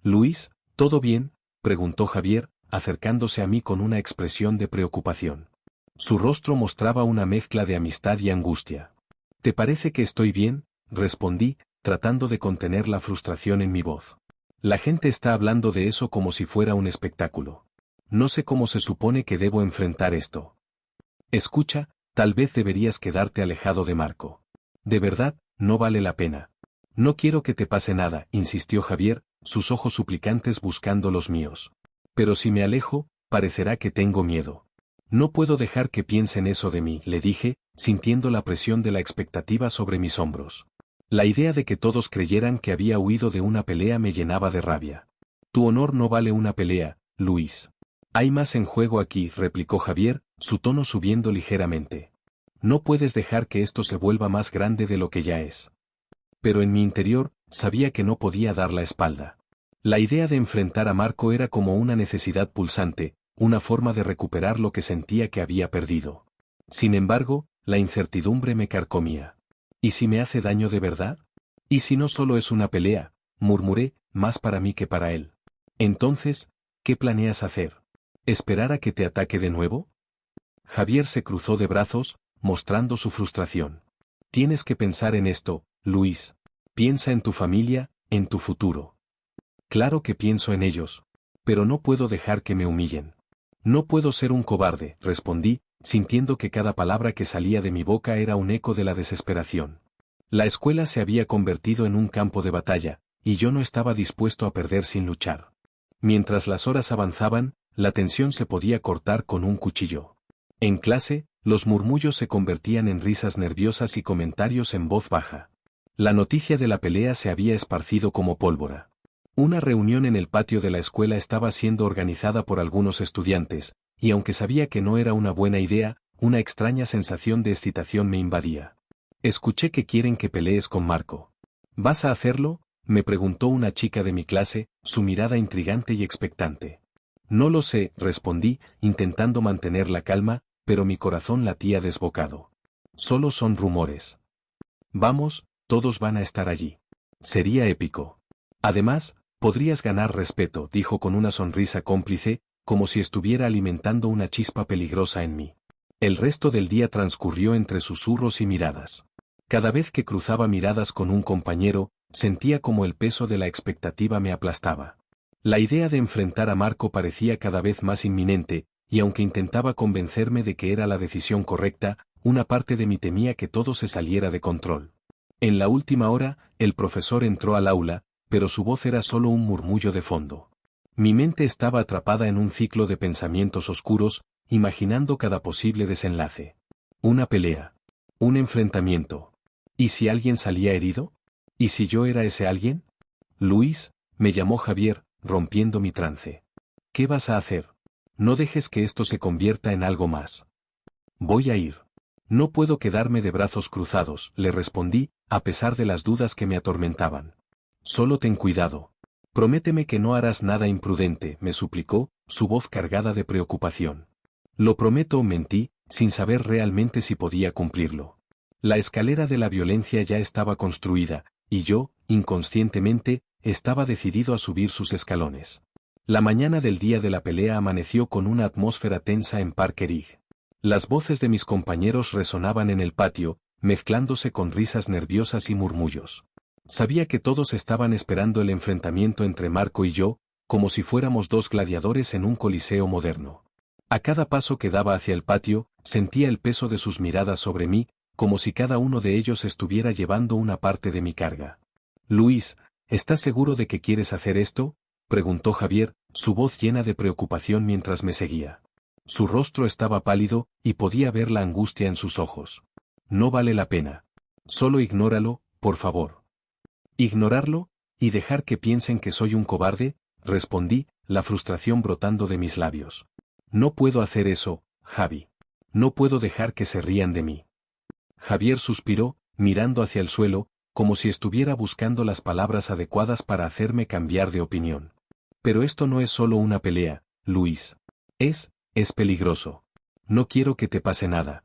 Luis, ¿todo bien?, preguntó Javier, acercándose a mí con una expresión de preocupación. Su rostro mostraba una mezcla de amistad y angustia. ¿Te parece que estoy bien?, respondí, tratando de contener la frustración en mi voz. La gente está hablando de eso como si fuera un espectáculo. No sé cómo se supone que debo enfrentar esto. Escucha, tal vez deberías quedarte alejado de Marco. De verdad, no vale la pena. No quiero que te pase nada, insistió Javier, sus ojos suplicantes buscando los míos. Pero si me alejo, parecerá que tengo miedo. No puedo dejar que piensen eso de mí, le dije, sintiendo la presión de la expectativa sobre mis hombros. La idea de que todos creyeran que había huido de una pelea me llenaba de rabia. Tu honor no vale una pelea, Luis. Hay más en juego aquí, replicó Javier, su tono subiendo ligeramente. No puedes dejar que esto se vuelva más grande de lo que ya es. Pero en mi interior, sabía que no podía dar la espalda. La idea de enfrentar a Marco era como una necesidad pulsante, una forma de recuperar lo que sentía que había perdido. Sin embargo, la incertidumbre me carcomía. ¿Y si me hace daño de verdad? ¿Y si no solo es una pelea?, murmuré, más para mí que para él. Entonces, ¿qué planeas hacer? ¿Esperar a que te ataque de nuevo? Javier se cruzó de brazos, mostrando su frustración. Tienes que pensar en esto, Luis. Piensa en tu familia, en tu futuro. Claro que pienso en ellos. Pero no puedo dejar que me humillen. No puedo ser un cobarde, respondí, sintiendo que cada palabra que salía de mi boca era un eco de la desesperación. La escuela se había convertido en un campo de batalla, y yo no estaba dispuesto a perder sin luchar. Mientras las horas avanzaban, la tensión se podía cortar con un cuchillo. En clase, los murmullos se convertían en risas nerviosas y comentarios en voz baja. La noticia de la pelea se había esparcido como pólvora. Una reunión en el patio de la escuela estaba siendo organizada por algunos estudiantes, y aunque sabía que no era una buena idea, una extraña sensación de excitación me invadía. Escuché que quieren que pelees con Marco. ¿Vas a hacerlo?, me preguntó una chica de mi clase, su mirada intrigante y expectante. No lo sé, respondí, intentando mantener la calma, pero mi corazón latía desbocado. Solo son rumores. Vamos, todos van a estar allí. Sería épico. Además, podrías ganar respeto, dijo con una sonrisa cómplice, como si estuviera alimentando una chispa peligrosa en mí. El resto del día transcurrió entre susurros y miradas. Cada vez que cruzaba miradas con un compañero, sentía como el peso de la expectativa me aplastaba. La idea de enfrentar a Marco parecía cada vez más inminente, y aunque intentaba convencerme de que era la decisión correcta, una parte de mí temía que todo se saliera de control. En la última hora, el profesor entró al aula, pero su voz era solo un murmullo de fondo. Mi mente estaba atrapada en un ciclo de pensamientos oscuros, imaginando cada posible desenlace. Una pelea. Un enfrentamiento. ¿Y si alguien salía herido? ¿Y si yo era ese alguien? Luis, me llamó Javier, rompiendo mi trance. ¿Qué vas a hacer? No dejes que esto se convierta en algo más. Voy a ir. No puedo quedarme de brazos cruzados, le respondí, a pesar de las dudas que me atormentaban. Solo ten cuidado. Prométeme que no harás nada imprudente, me suplicó, su voz cargada de preocupación. Lo prometo, mentí, sin saber realmente si podía cumplirlo. La escalera de la violencia ya estaba construida, y yo, inconscientemente, estaba decidido a subir sus escalones. La mañana del día de la pelea amaneció con una atmósfera tensa en Park Ridge. Las voces de mis compañeros resonaban en el patio, mezclándose con risas nerviosas y murmullos. Sabía que todos estaban esperando el enfrentamiento entre Marco y yo, como si fuéramos dos gladiadores en un coliseo moderno. A cada paso que daba hacia el patio, sentía el peso de sus miradas sobre mí, como si cada uno de ellos estuviera llevando una parte de mi carga. Luis, ¿estás seguro de que quieres hacer esto?, preguntó Javier, su voz llena de preocupación mientras me seguía. Su rostro estaba pálido, y podía ver la angustia en sus ojos. No vale la pena. Solo ignóralo, por favor. ¿Ignorarlo? ¿Y dejar que piensen que soy un cobarde?, respondí, la frustración brotando de mis labios. No puedo hacer eso, Javi. No puedo dejar que se rían de mí. Javier suspiró, mirando hacia el suelo, como si estuviera buscando las palabras adecuadas para hacerme cambiar de opinión. Pero esto no es solo una pelea, Luis. Es peligroso. No quiero que te pase nada.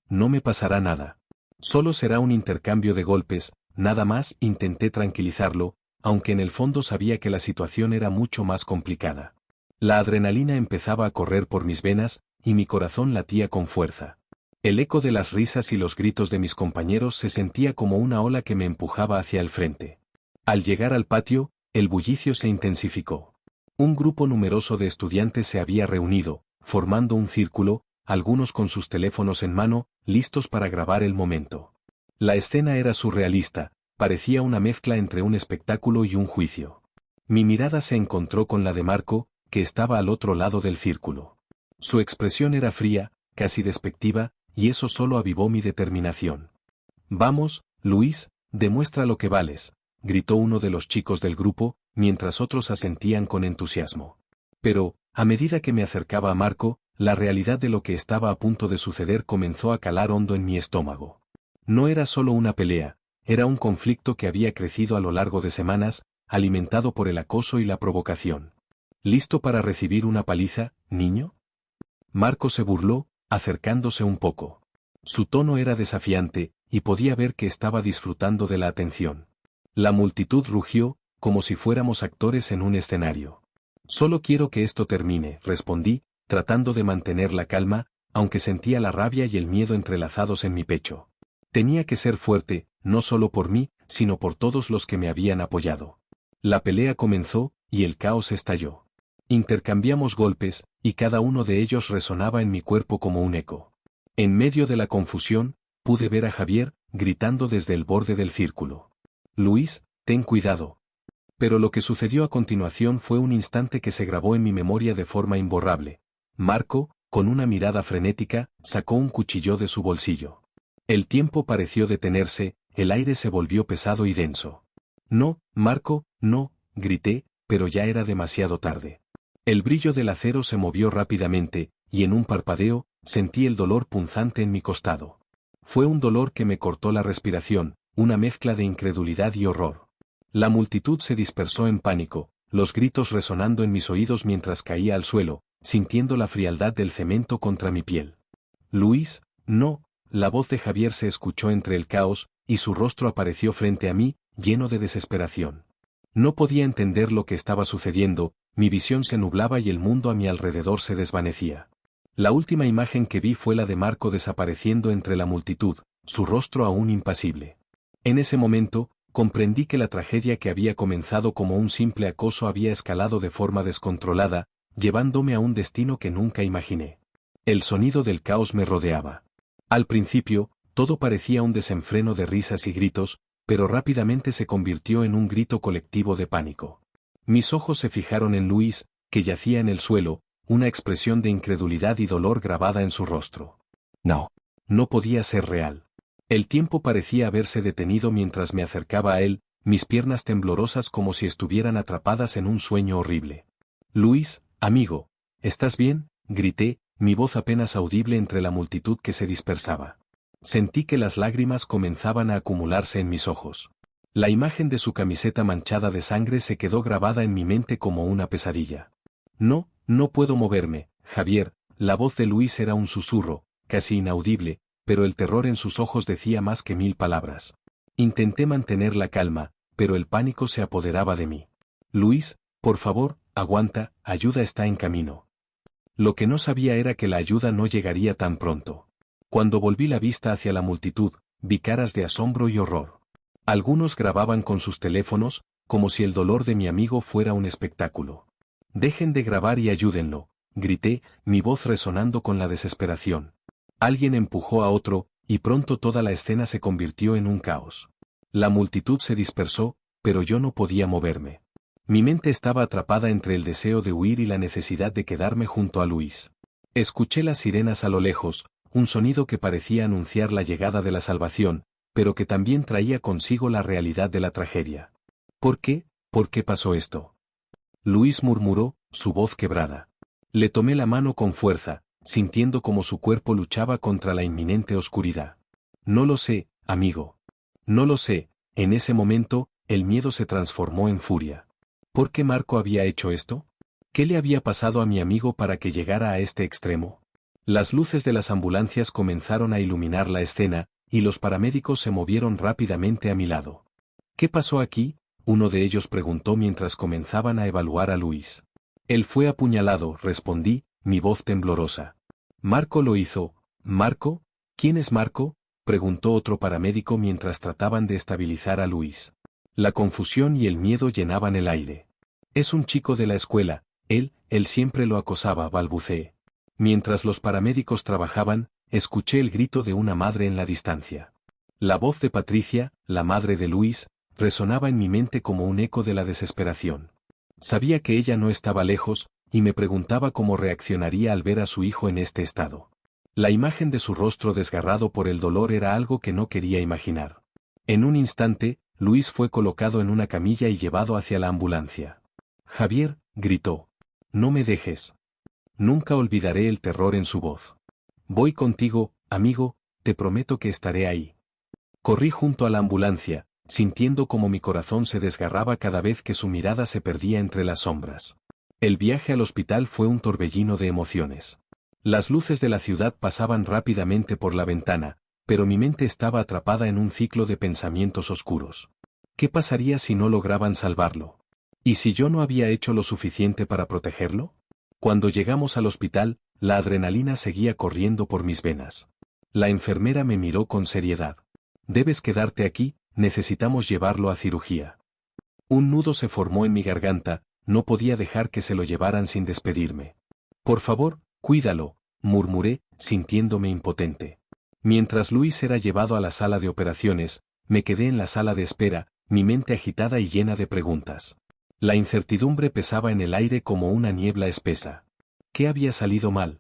No me pasará nada. Solo será un intercambio de golpes, nada más. Intenté tranquilizarlo, aunque en el fondo sabía que la situación era mucho más complicada. La adrenalina empezaba a correr por mis venas, y mi corazón latía con fuerza. El eco de las risas y los gritos de mis compañeros se sentía como una ola que me empujaba hacia el frente. Al llegar al patio, el bullicio se intensificó. Un grupo numeroso de estudiantes se había reunido, formando un círculo, algunos con sus teléfonos en mano, listos para grabar el momento. La escena era surrealista, parecía una mezcla entre un espectáculo y un juicio. Mi mirada se encontró con la de Marco, que estaba al otro lado del círculo. Su expresión era fría, casi despectiva, y eso solo avivó mi determinación. «Vamos, Luis, demuestra lo que vales», gritó uno de los chicos del grupo, mientras otros asentían con entusiasmo. Pero, a medida que me acercaba a Marco, la realidad de lo que estaba a punto de suceder comenzó a calar hondo en mi estómago. No era solo una pelea, era un conflicto que había crecido a lo largo de semanas, alimentado por el acoso y la provocación. ¿Listo para recibir una paliza, niño? Marco se burló, acercándose un poco. Su tono era desafiante, y podía ver que estaba disfrutando de la atención. La multitud rugió, como si fuéramos actores en un escenario. «Solo quiero que esto termine», respondí, tratando de mantener la calma, aunque sentía la rabia y el miedo entrelazados en mi pecho. Tenía que ser fuerte, no solo por mí, sino por todos los que me habían apoyado. La pelea comenzó, y el caos estalló. Intercambiamos golpes, y cada uno de ellos resonaba en mi cuerpo como un eco. En medio de la confusión, pude ver a Javier, gritando desde el borde del círculo. «Luis, ten cuidado». Pero lo que sucedió a continuación fue un instante que se grabó en mi memoria de forma imborrable. Marco, con una mirada frenética, sacó un cuchillo de su bolsillo. El tiempo pareció detenerse, el aire se volvió pesado y denso. «No, Marco, no», grité, pero ya era demasiado tarde. El brillo del acero se movió rápidamente, y en un parpadeo, sentí el dolor punzante en mi costado. Fue un dolor que me cortó la respiración, una mezcla de incredulidad y horror. La multitud se dispersó en pánico, los gritos resonando en mis oídos mientras caía al suelo, sintiendo la frialdad del cemento contra mi piel. «Luis, no», la voz de Javier se escuchó entre el caos, y su rostro apareció frente a mí, lleno de desesperación. No podía entender lo que estaba sucediendo, mi visión se nublaba y el mundo a mi alrededor se desvanecía. La última imagen que vi fue la de Marco desapareciendo entre la multitud, su rostro aún impasible. En ese momento, comprendí que la tragedia que había comenzado como un simple acoso había escalado de forma descontrolada, llevándome a un destino que nunca imaginé. El sonido del caos me rodeaba. Al principio, todo parecía un desenfreno de risas y gritos, pero rápidamente se convirtió en un grito colectivo de pánico. Mis ojos se fijaron en Luis, que yacía en el suelo, una expresión de incredulidad y dolor grabada en su rostro. No, no podía ser real. El tiempo parecía haberse detenido mientras me acercaba a él, mis piernas temblorosas como si estuvieran atrapadas en un sueño horrible. «Luis, amigo, ¿estás bien?», grité, mi voz apenas audible entre la multitud que se dispersaba. Sentí que las lágrimas comenzaban a acumularse en mis ojos. La imagen de su camiseta manchada de sangre se quedó grabada en mi mente como una pesadilla. «No, no puedo moverme, Javier», la voz de Luis era un susurro, casi inaudible, pero el terror en sus ojos decía más que 1000 palabras. Intenté mantener la calma, pero el pánico se apoderaba de mí. «Luis, por favor, aguanta, ayuda está en camino». Lo que no sabía era que la ayuda no llegaría tan pronto. Cuando volví la vista hacia la multitud, vi caras de asombro y horror. Algunos grababan con sus teléfonos, como si el dolor de mi amigo fuera un espectáculo. «Dejen de grabar y ayúdenlo», grité, mi voz resonando con la desesperación. Alguien empujó a otro, y pronto toda la escena se convirtió en un caos. La multitud se dispersó, pero yo no podía moverme. Mi mente estaba atrapada entre el deseo de huir y la necesidad de quedarme junto a Luis. Escuché las sirenas a lo lejos, un sonido que parecía anunciar la llegada de la salvación, pero que también traía consigo la realidad de la tragedia. «¿Por qué? ¿Por qué pasó esto?», Luis murmuró, su voz quebrada. Le tomé la mano con fuerza, sintiendo como su cuerpo luchaba contra la inminente oscuridad. «No lo sé, amigo. No lo sé». En ese momento, el miedo se transformó en furia. ¿Por qué Marco había hecho esto? ¿Qué le había pasado a mi amigo para que llegara a este extremo? Las luces de las ambulancias comenzaron a iluminar la escena, y los paramédicos se movieron rápidamente a mi lado. ¿Qué pasó aquí? Uno de ellos preguntó mientras comenzaban a evaluar a Luis. Él fue apuñalado, respondí, mi voz temblorosa. Marco lo hizo. ¿Marco? ¿Quién es Marco?, preguntó otro paramédico mientras trataban de estabilizar a Luis. La confusión y el miedo llenaban el aire. Es un chico de la escuela, él siempre lo acosaba, balbuceé. Mientras los paramédicos trabajaban, escuché el grito de una madre en la distancia. La voz de Patricia, la madre de Luis, resonaba en mi mente como un eco de la desesperación. Sabía que ella no estaba lejos, y me preguntaba cómo reaccionaría al ver a su hijo en este estado. La imagen de su rostro desgarrado por el dolor era algo que no quería imaginar. En un instante, Luis fue colocado en una camilla y llevado hacia la ambulancia. Javier, gritó. No me dejes. Nunca olvidaré el terror en su voz. Voy contigo, amigo, te prometo que estaré ahí. Corrí junto a la ambulancia, sintiendo como mi corazón se desgarraba cada vez que su mirada se perdía entre las sombras. El viaje al hospital fue un torbellino de emociones. Las luces de la ciudad pasaban rápidamente por la ventana, pero mi mente estaba atrapada en un ciclo de pensamientos oscuros. ¿Qué pasaría si no lograban salvarlo? ¿Y si yo no había hecho lo suficiente para protegerlo? Cuando llegamos al hospital, la adrenalina seguía corriendo por mis venas. La enfermera me miró con seriedad. Debes quedarte aquí, necesitamos llevarlo a cirugía. Un nudo se formó en mi garganta, no podía dejar que se lo llevaran sin despedirme. Por favor, cuídalo, murmuré, sintiéndome impotente. Mientras Luis era llevado a la sala de operaciones, me quedé en la sala de espera, mi mente agitada y llena de preguntas. La incertidumbre pesaba en el aire como una niebla espesa. ¿Qué había salido mal?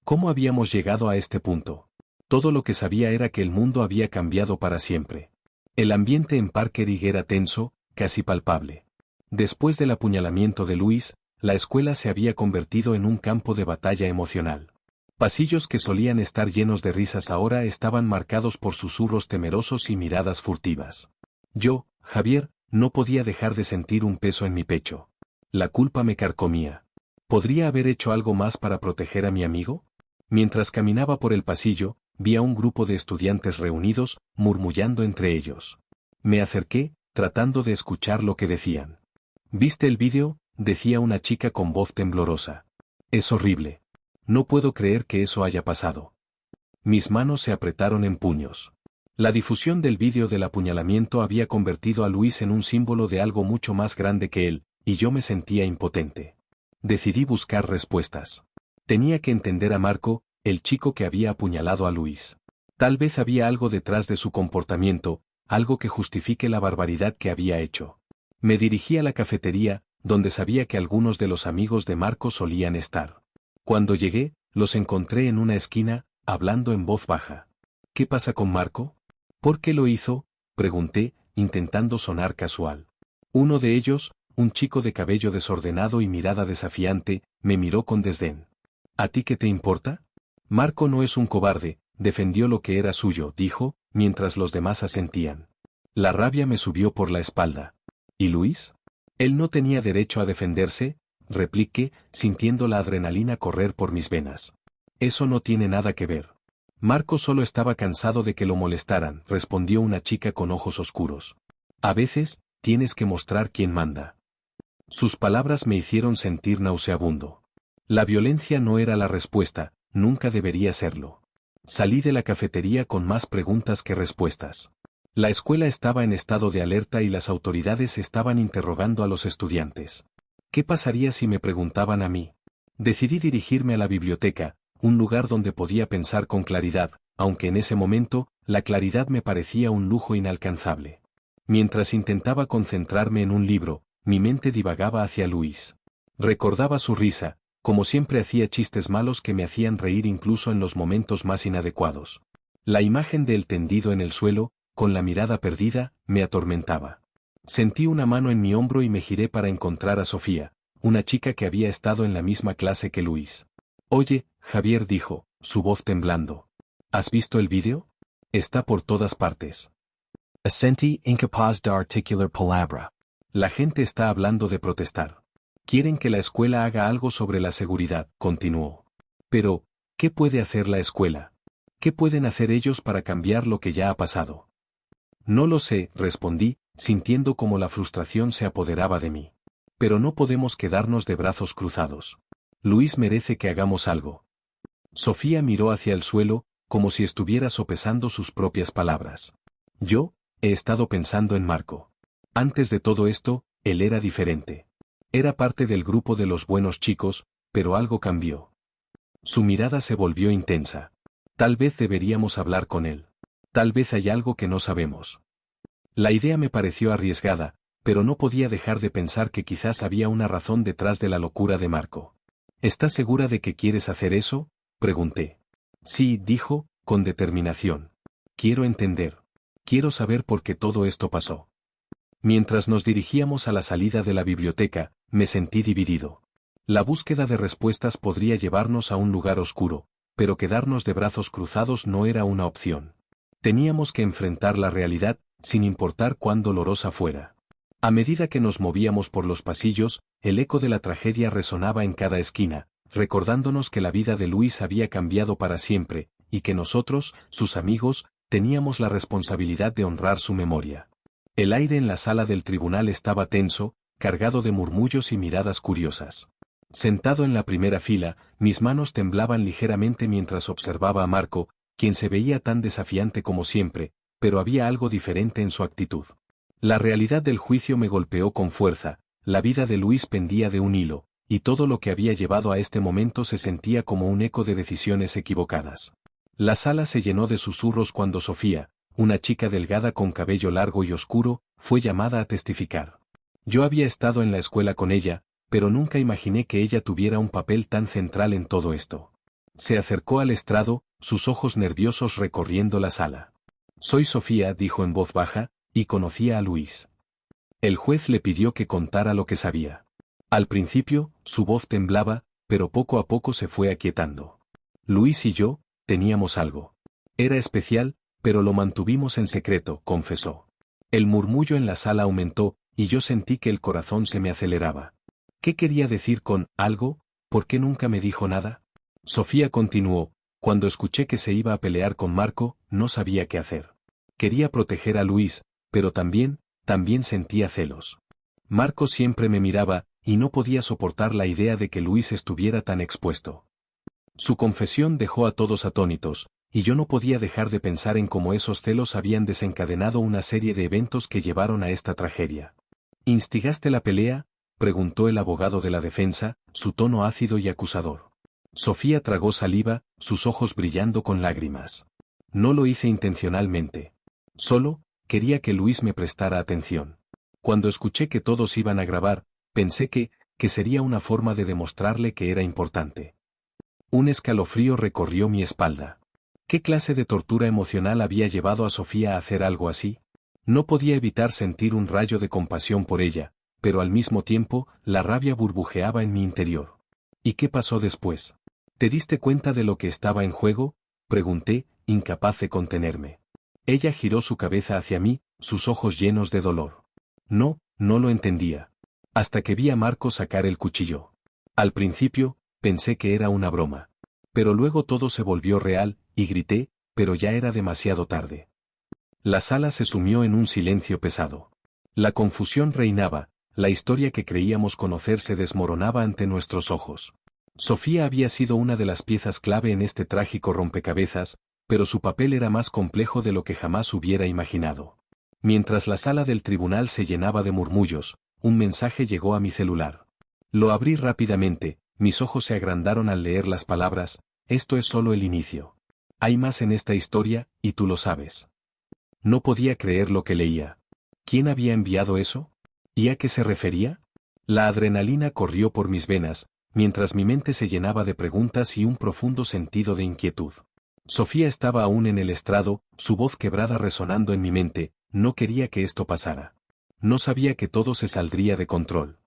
¿Cómo habíamos llegado a este punto? Todo lo que sabía era que el mundo había cambiado para siempre. El ambiente en Parker era tenso, casi palpable. Después del apuñalamiento de Luis, la escuela se había convertido en un campo de batalla emocional. Pasillos que solían estar llenos de risas ahora estaban marcados por susurros temerosos y miradas furtivas. Yo, Javier, no podía dejar de sentir un peso en mi pecho. La culpa me carcomía. ¿Podría haber hecho algo más para proteger a mi amigo? Mientras caminaba por el pasillo, vi a un grupo de estudiantes reunidos, murmullando entre ellos. Me acerqué, tratando de escuchar lo que decían. ¿Viste el vídeo?, decía una chica con voz temblorosa. Es horrible. No puedo creer que eso haya pasado. Mis manos se apretaron en puños. La difusión del vídeo del apuñalamiento había convertido a Luis en un símbolo de algo mucho más grande que él, y yo me sentía impotente. Decidí buscar respuestas. Tenía que entender a Marco, el chico que había apuñalado a Luis. Tal vez había algo detrás de su comportamiento, algo que justifique la barbaridad que había hecho. Me dirigí a la cafetería, donde sabía que algunos de los amigos de Marco solían estar. Cuando llegué, los encontré en una esquina, hablando en voz baja. ¿Qué pasa con Marco? ¿Por qué lo hizo?, pregunté, intentando sonar casual. Uno de ellos, un chico de cabello desordenado y mirada desafiante, me miró con desdén. ¿A ti qué te importa? Marco no es un cobarde, defendió lo que era suyo, dijo, mientras los demás asentían. La rabia me subió por la espalda. ¿Y Luis? Él no tenía derecho a defenderse, repliqué, sintiendo la adrenalina correr por mis venas. Eso no tiene nada que ver. Marco solo estaba cansado de que lo molestaran, respondió una chica con ojos oscuros. A veces, tienes que mostrar quién manda. Sus palabras me hicieron sentir nauseabundo. La violencia no era la respuesta, nunca debería serlo. Salí de la cafetería con más preguntas que respuestas. La escuela estaba en estado de alerta y las autoridades estaban interrogando a los estudiantes. ¿Qué pasaría si me preguntaban a mí? Decidí dirigirme a la biblioteca, un lugar donde podía pensar con claridad, aunque en ese momento, la claridad me parecía un lujo inalcanzable. Mientras intentaba concentrarme en un libro, mi mente divagaba hacia Luis. Recordaba su risa, como siempre hacía chistes malos que me hacían reír incluso en los momentos más inadecuados. La imagen de él tendido en el suelo, con la mirada perdida, me atormentaba. Sentí una mano en mi hombro y me giré para encontrar a Sofía, una chica que había estado en la misma clase que Luis. Oye, Javier, dijo, su voz temblando. ¿Has visto el vídeo? Está por todas partes. Assenti incapaz de articular palabra. La gente está hablando de protestar. Quieren que la escuela haga algo sobre la seguridad, continuó. Pero, ¿qué puede hacer la escuela? ¿Qué pueden hacer ellos para cambiar lo que ya ha pasado? No lo sé, respondí, sintiendo como la frustración se apoderaba de mí. Pero no podemos quedarnos de brazos cruzados. Luis merece que hagamos algo. Sofía miró hacia el suelo, como si estuviera sopesando sus propias palabras. Yo, he estado pensando en Marco. Antes de todo esto, él era diferente. Era parte del grupo de los buenos chicos, pero algo cambió. Su mirada se volvió intensa. Tal vez deberíamos hablar con él. Tal vez hay algo que no sabemos. La idea me pareció arriesgada, pero no podía dejar de pensar que quizás había una razón detrás de la locura de Marco. ¿Estás segura de que quieres hacer eso?, pregunté. Sí, dijo, con determinación. Quiero entender. Quiero saber por qué todo esto pasó. Mientras nos dirigíamos a la salida de la biblioteca, me sentí dividido. La búsqueda de respuestas podría llevarnos a un lugar oscuro, pero quedarnos de brazos cruzados no era una opción. Teníamos que enfrentar la realidad, sin importar cuán dolorosa fuera. A medida que nos movíamos por los pasillos, el eco de la tragedia resonaba en cada esquina, recordándonos que la vida de Luis había cambiado para siempre, y que nosotros, sus amigos, teníamos la responsabilidad de honrar su memoria. El aire en la sala del tribunal estaba tenso, cargado de murmullos y miradas curiosas. Sentado en la primera fila, mis manos temblaban ligeramente mientras observaba a Marco, quien se veía tan desafiante como siempre, pero había algo diferente en su actitud. La realidad del juicio me golpeó con fuerza, la vida de Luis pendía de un hilo, y todo lo que había llevado a este momento se sentía como un eco de decisiones equivocadas. La sala se llenó de susurros cuando Sofía, una chica delgada con cabello largo y oscuro, fue llamada a testificar. Yo había estado en la escuela con ella, pero nunca imaginé que ella tuviera un papel tan central en todo esto. Se acercó al estrado, sus ojos nerviosos recorriendo la sala. Soy Sofía, dijo en voz baja, y conocía a Luis. El juez le pidió que contara lo que sabía. Al principio, su voz temblaba, pero poco a poco se fue aquietando. Luis y yo, teníamos algo. Era especial, pero lo mantuvimos en secreto, confesó. El murmullo en la sala aumentó, y yo sentí que el corazón se me aceleraba. ¿Qué quería decir con algo? ¿Por qué nunca me dijo nada? Sofía continuó, cuando escuché que se iba a pelear con Marco, no sabía qué hacer. Quería proteger a Luis, pero también sentía celos. Marco siempre me miraba, y no podía soportar la idea de que Luis estuviera tan expuesto. Su confesión dejó a todos atónitos, y yo no podía dejar de pensar en cómo esos celos habían desencadenado una serie de eventos que llevaron a esta tragedia. ¿Instigaste la pelea?, preguntó el abogado de la defensa, su tono ácido y acusador. Sofía tragó saliva, sus ojos brillando con lágrimas. No lo hice intencionalmente. Solo, quería que Luis me prestara atención. Cuando escuché que todos iban a grabar, pensé que sería una forma de demostrarle que era importante. Un escalofrío recorrió mi espalda. ¿Qué clase de tortura emocional había llevado a Sofía a hacer algo así? No podía evitar sentir un rayo de compasión por ella, pero al mismo tiempo, la rabia burbujeaba en mi interior. ¿Y qué pasó después? ¿Te diste cuenta de lo que estaba en juego?, pregunté, incapaz de contenerme. Ella giró su cabeza hacia mí, sus ojos llenos de dolor. No lo entendía. Hasta que vi a Marco sacar el cuchillo. Al principio, pensé que era una broma. Pero luego todo se volvió real, y grité, pero ya era demasiado tarde. La sala se sumió en un silencio pesado. La confusión reinaba, la historia que creíamos conocer se desmoronaba ante nuestros ojos. Sofía había sido una de las piezas clave en este trágico rompecabezas, pero su papel era más complejo de lo que jamás hubiera imaginado. Mientras la sala del tribunal se llenaba de murmullos, un mensaje llegó a mi celular. Lo abrí rápidamente, mis ojos se agrandaron al leer las palabras, esto es solo el inicio. Hay más en esta historia, y tú lo sabes. No podía creer lo que leía. ¿Quién había enviado eso? ¿Y a qué se refería? La adrenalina corrió por mis venas, mientras mi mente se llenaba de preguntas y un profundo sentido de inquietud. Sofía estaba aún en el estrado, su voz quebrada resonando en mi mente, no quería que esto pasara. No sabía que todo se saldría de control.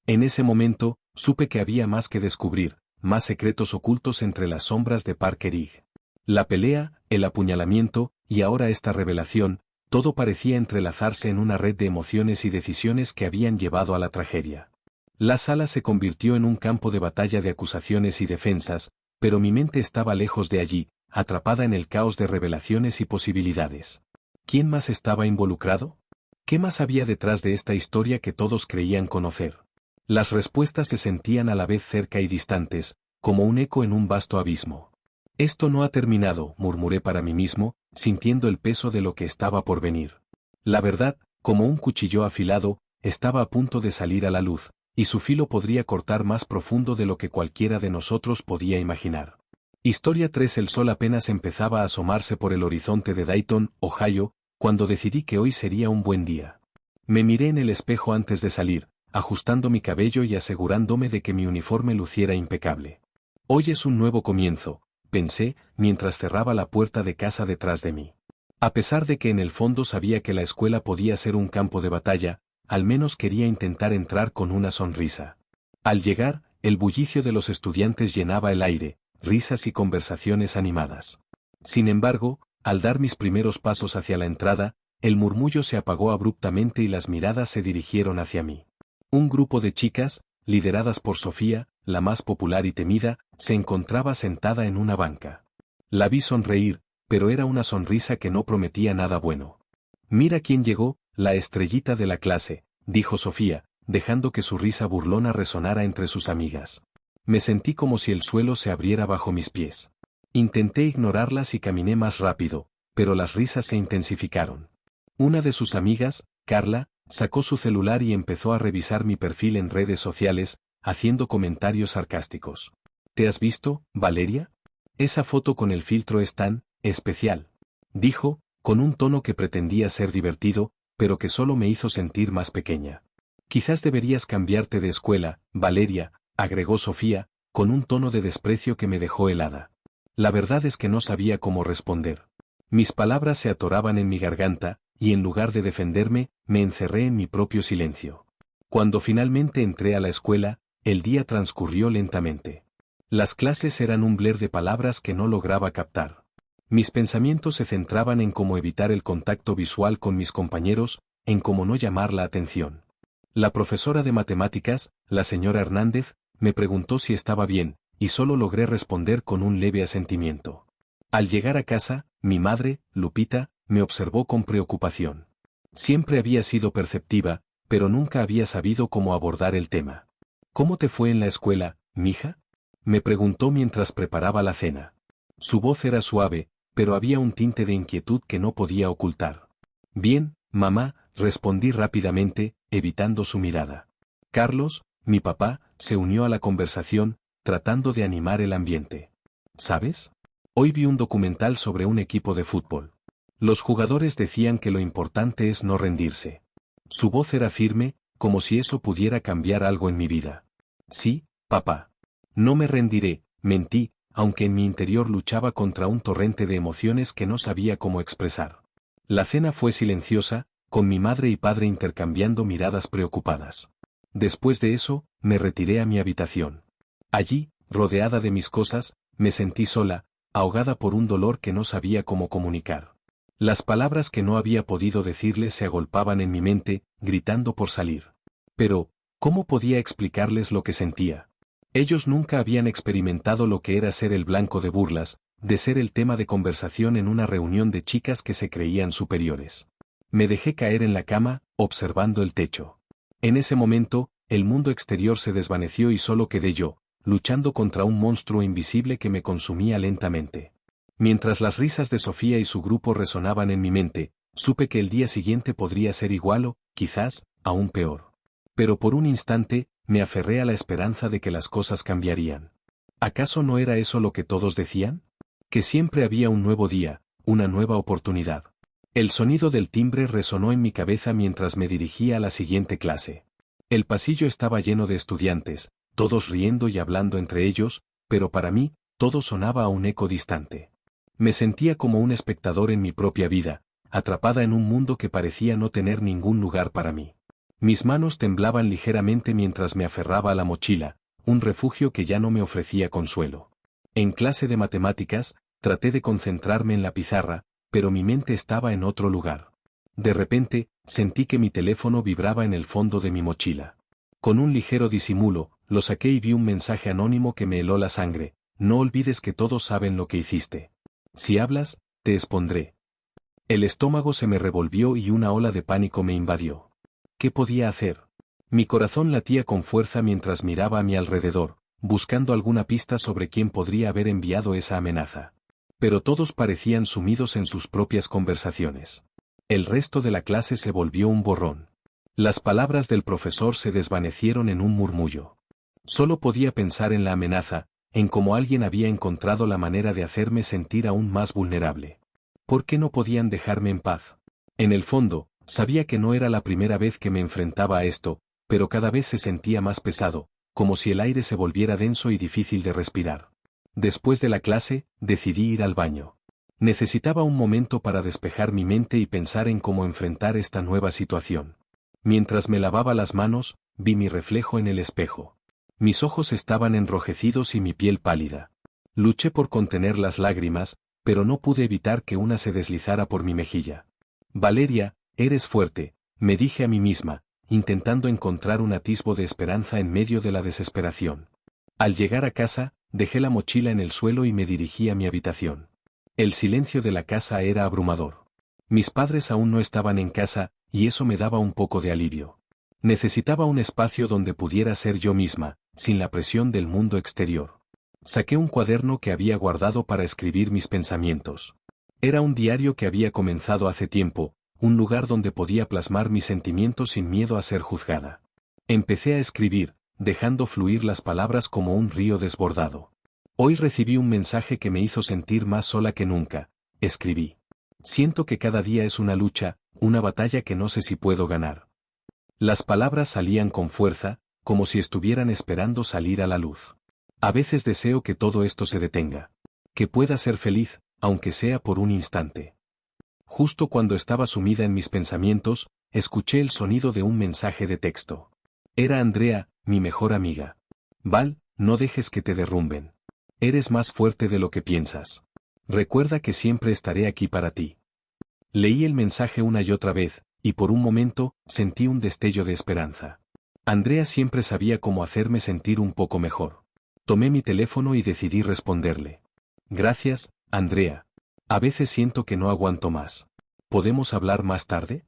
En ese momento, supe que había más que descubrir, más secretos ocultos entre las sombras de Parker Ig. La pelea, el apuñalamiento, y ahora esta revelación, todo parecía entrelazarse en una red de emociones y decisiones que habían llevado a la tragedia. La sala se convirtió en un campo de batalla de acusaciones y defensas, pero mi mente estaba lejos de allí, atrapada en el caos de revelaciones y posibilidades. ¿Quién más estaba involucrado? ¿Qué más había detrás de esta historia que todos creían conocer? Las respuestas se sentían a la vez cerca y distantes, como un eco en un vasto abismo. Esto no ha terminado, murmuré para mí mismo, sintiendo el peso de lo que estaba por venir. La verdad, como un cuchillo afilado, estaba a punto de salir a la luz, y su filo podría cortar más profundo de lo que cualquiera de nosotros podía imaginar. Historia 3. El sol apenas empezaba a asomarse por el horizonte de Dayton, Ohio, cuando decidí que hoy sería un buen día. Me miré en el espejo antes de salir, ajustando mi cabello y asegurándome de que mi uniforme luciera impecable. Hoy es un nuevo comienzo, pensé, mientras cerraba la puerta de casa detrás de mí. A pesar de que en el fondo sabía que la escuela podía ser un campo de batalla, al menos quería intentar entrar con una sonrisa. Al llegar, el bullicio de los estudiantes llenaba el aire, risas y conversaciones animadas. Sin embargo, al dar mis primeros pasos hacia la entrada, el murmullo se apagó abruptamente y las miradas se dirigieron hacia mí. Un grupo de chicas, lideradas por Sofía, la más popular y temida, se encontraba sentada en una banca. La vi sonreír, pero era una sonrisa que no prometía nada bueno. «Mira quién llegó, la estrellita de la clase», dijo Sofía, dejando que su risa burlona resonara entre sus amigas. Me sentí como si el suelo se abriera bajo mis pies. Intenté ignorarlas y caminé más rápido, pero las risas se intensificaron. Una de sus amigas, Carla, sacó su celular y empezó a revisar mi perfil en redes sociales, haciendo comentarios sarcásticos. «¿Te has visto, Valeria? Esa foto con el filtro es tan especial», dijo, con un tono que pretendía ser divertido, pero que solo me hizo sentir más pequeña. «Quizás deberías cambiarte de escuela, Valeria», agregó Sofía, con un tono de desprecio que me dejó helada. La verdad es que no sabía cómo responder. Mis palabras se atoraban en mi garganta, y en lugar de defenderme, me encerré en mi propio silencio. Cuando finalmente entré a la escuela, el día transcurrió lentamente. Las clases eran un bler de palabras que no lograba captar. Mis pensamientos se centraban en cómo evitar el contacto visual con mis compañeros, en cómo no llamar la atención. La profesora de matemáticas, la señora Hernández, me preguntó si estaba bien, y solo logré responder con un leve asentimiento. Al llegar a casa, mi madre, Lupita, me observó con preocupación. Siempre había sido perceptiva, pero nunca había sabido cómo abordar el tema. «¿Cómo te fue en la escuela, mija?», me preguntó mientras preparaba la cena. Su voz era suave, pero había un tinte de inquietud que no podía ocultar. «Bien, mamá», respondí rápidamente, evitando su mirada. Carlos, mi papá, se unió a la conversación, tratando de animar el ambiente. «¿Sabes? Hoy vi un documental sobre un equipo de fútbol. Los jugadores decían que lo importante es no rendirse». Su voz era firme, como si eso pudiera cambiar algo en mi vida. «Sí, papá. No me rendiré», mentí, aunque en mi interior luchaba contra un torrente de emociones que no sabía cómo expresar. La cena fue silenciosa, con mi madre y padre intercambiando miradas preocupadas. Después de eso, me retiré a mi habitación. Allí, rodeada de mis cosas, me sentí sola, ahogada por un dolor que no sabía cómo comunicar. Las palabras que no había podido decirles se agolpaban en mi mente, gritando por salir. Pero, ¿cómo podía explicarles lo que sentía? Ellos nunca habían experimentado lo que era ser el blanco de burlas, de ser el tema de conversación en una reunión de chicas que se creían superiores. Me dejé caer en la cama, observando el techo. En ese momento, el mundo exterior se desvaneció y solo quedé yo, luchando contra un monstruo invisible que me consumía lentamente. Mientras las risas de Sofía y su grupo resonaban en mi mente, supe que el día siguiente podría ser igual o, quizás, aún peor. Pero por un instante, me aferré a la esperanza de que las cosas cambiarían. ¿Acaso no era eso lo que todos decían? Que siempre había un nuevo día, una nueva oportunidad. El sonido del timbre resonó en mi cabeza mientras me dirigía a la siguiente clase. El pasillo estaba lleno de estudiantes, todos riendo y hablando entre ellos, pero para mí, todo sonaba a un eco distante. Me sentía como un espectador en mi propia vida, atrapada en un mundo que parecía no tener ningún lugar para mí. Mis manos temblaban ligeramente mientras me aferraba a la mochila, un refugio que ya no me ofrecía consuelo. En clase de matemáticas, traté de concentrarme en la pizarra, pero mi mente estaba en otro lugar. De repente, sentí que mi teléfono vibraba en el fondo de mi mochila. Con un ligero disimulo, lo saqué y vi un mensaje anónimo que me heló la sangre: «No olvides que todos saben lo que hiciste. Si hablas, te expondré». El estómago se me revolvió y una ola de pánico me invadió. ¿Qué podía hacer? Mi corazón latía con fuerza mientras miraba a mi alrededor, buscando alguna pista sobre quién podría haber enviado esa amenaza. Pero todos parecían sumidos en sus propias conversaciones. El resto de la clase se volvió un borrón. Las palabras del profesor se desvanecieron en un murmullo. Solo podía pensar en la amenaza, en cómo alguien había encontrado la manera de hacerme sentir aún más vulnerable. ¿Por qué no podían dejarme en paz? En el fondo, sabía que no era la primera vez que me enfrentaba a esto, pero cada vez se sentía más pesado, como si el aire se volviera denso y difícil de respirar. Después de la clase, decidí ir al baño. Necesitaba un momento para despejar mi mente y pensar en cómo enfrentar esta nueva situación. Mientras me lavaba las manos, vi mi reflejo en el espejo. Mis ojos estaban enrojecidos y mi piel pálida. Luché por contener las lágrimas, pero no pude evitar que una se deslizara por mi mejilla. Valeria, eres fuerte, me dije a mí misma, intentando encontrar un atisbo de esperanza en medio de la desesperación. Al llegar a casa, dejé la mochila en el suelo y me dirigí a mi habitación. El silencio de la casa era abrumador. Mis padres aún no estaban en casa, y eso me daba un poco de alivio. Necesitaba un espacio donde pudiera ser yo misma, sin la presión del mundo exterior. Saqué un cuaderno que había guardado para escribir mis pensamientos. Era un diario que había comenzado hace tiempo, un lugar donde podía plasmar mis sentimientos sin miedo a ser juzgada. Empecé a escribir, dejando fluir las palabras como un río desbordado. Hoy recibí un mensaje que me hizo sentir más sola que nunca, escribí. Siento que cada día es una lucha, una batalla que no sé si puedo ganar. Las palabras salían con fuerza, como si estuvieran esperando salir a la luz. A veces deseo que todo esto se detenga. Que pueda ser feliz, aunque sea por un instante. Justo cuando estaba sumida en mis pensamientos, escuché el sonido de un mensaje de texto. Era Andrea, mi mejor amiga. Val, no dejes que te derrumben. Eres más fuerte de lo que piensas. Recuerda que siempre estaré aquí para ti. Leí el mensaje una y otra vez, y por un momento, sentí un destello de esperanza. Andrea siempre sabía cómo hacerme sentir un poco mejor. Tomé mi teléfono y decidí responderle. Gracias, Andrea. A veces siento que no aguanto más. ¿Podemos hablar más tarde?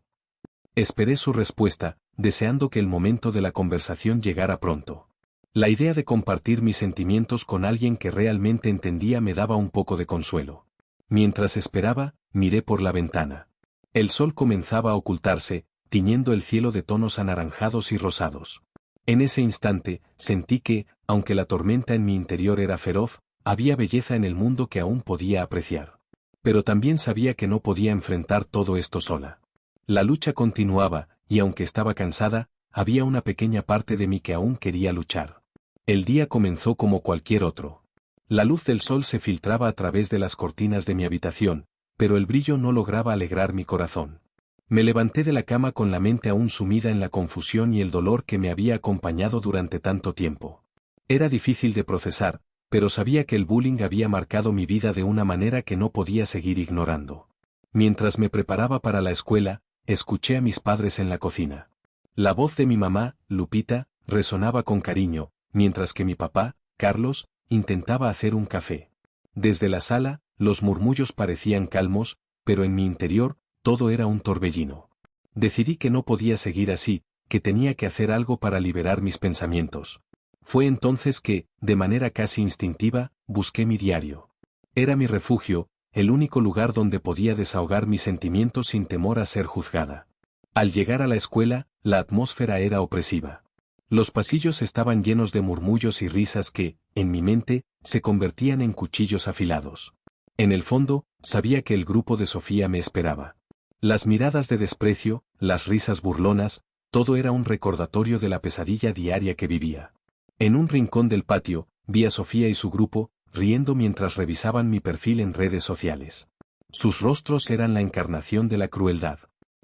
Esperé su respuesta, deseando que el momento de la conversación llegara pronto. La idea de compartir mis sentimientos con alguien que realmente entendía me daba un poco de consuelo. Mientras esperaba, miré por la ventana. El sol comenzaba a ocultarse, tiñendo el cielo de tonos anaranjados y rosados. En ese instante, sentí que, aunque la tormenta en mi interior era feroz, había belleza en el mundo que aún podía apreciar. Pero también sabía que no podía enfrentar todo esto sola. La lucha continuaba, y aunque estaba cansada, había una pequeña parte de mí que aún quería luchar. El día comenzó como cualquier otro. La luz del sol se filtraba a través de las cortinas de mi habitación, pero el brillo no lograba alegrar mi corazón. Me levanté de la cama con la mente aún sumida en la confusión y el dolor que me había acompañado durante tanto tiempo. Era difícil de procesar, pero sabía que el bullying había marcado mi vida de una manera que no podía seguir ignorando. Mientras me preparaba para la escuela, escuché a mis padres en la cocina. La voz de mi mamá, Lupita, resonaba con cariño, mientras que mi papá, Carlos, intentaba hacer un café. Desde la sala, los murmullos parecían calmos, pero en mi interior, todo era un torbellino. Decidí que no podía seguir así, que tenía que hacer algo para liberar mis pensamientos. Fue entonces que, de manera casi instintiva, busqué mi diario. Era mi refugio, el único lugar donde podía desahogar mis sentimientos sin temor a ser juzgada. Al llegar a la escuela, la atmósfera era opresiva. Los pasillos estaban llenos de murmullos y risas que, en mi mente, se convertían en cuchillos afilados. En el fondo, sabía que el grupo de Sofía me esperaba. Las miradas de desprecio, las risas burlonas, todo era un recordatorio de la pesadilla diaria que vivía. En un rincón del patio, vi a Sofía y su grupo, riendo mientras revisaban mi perfil en redes sociales. Sus rostros eran la encarnación de la crueldad.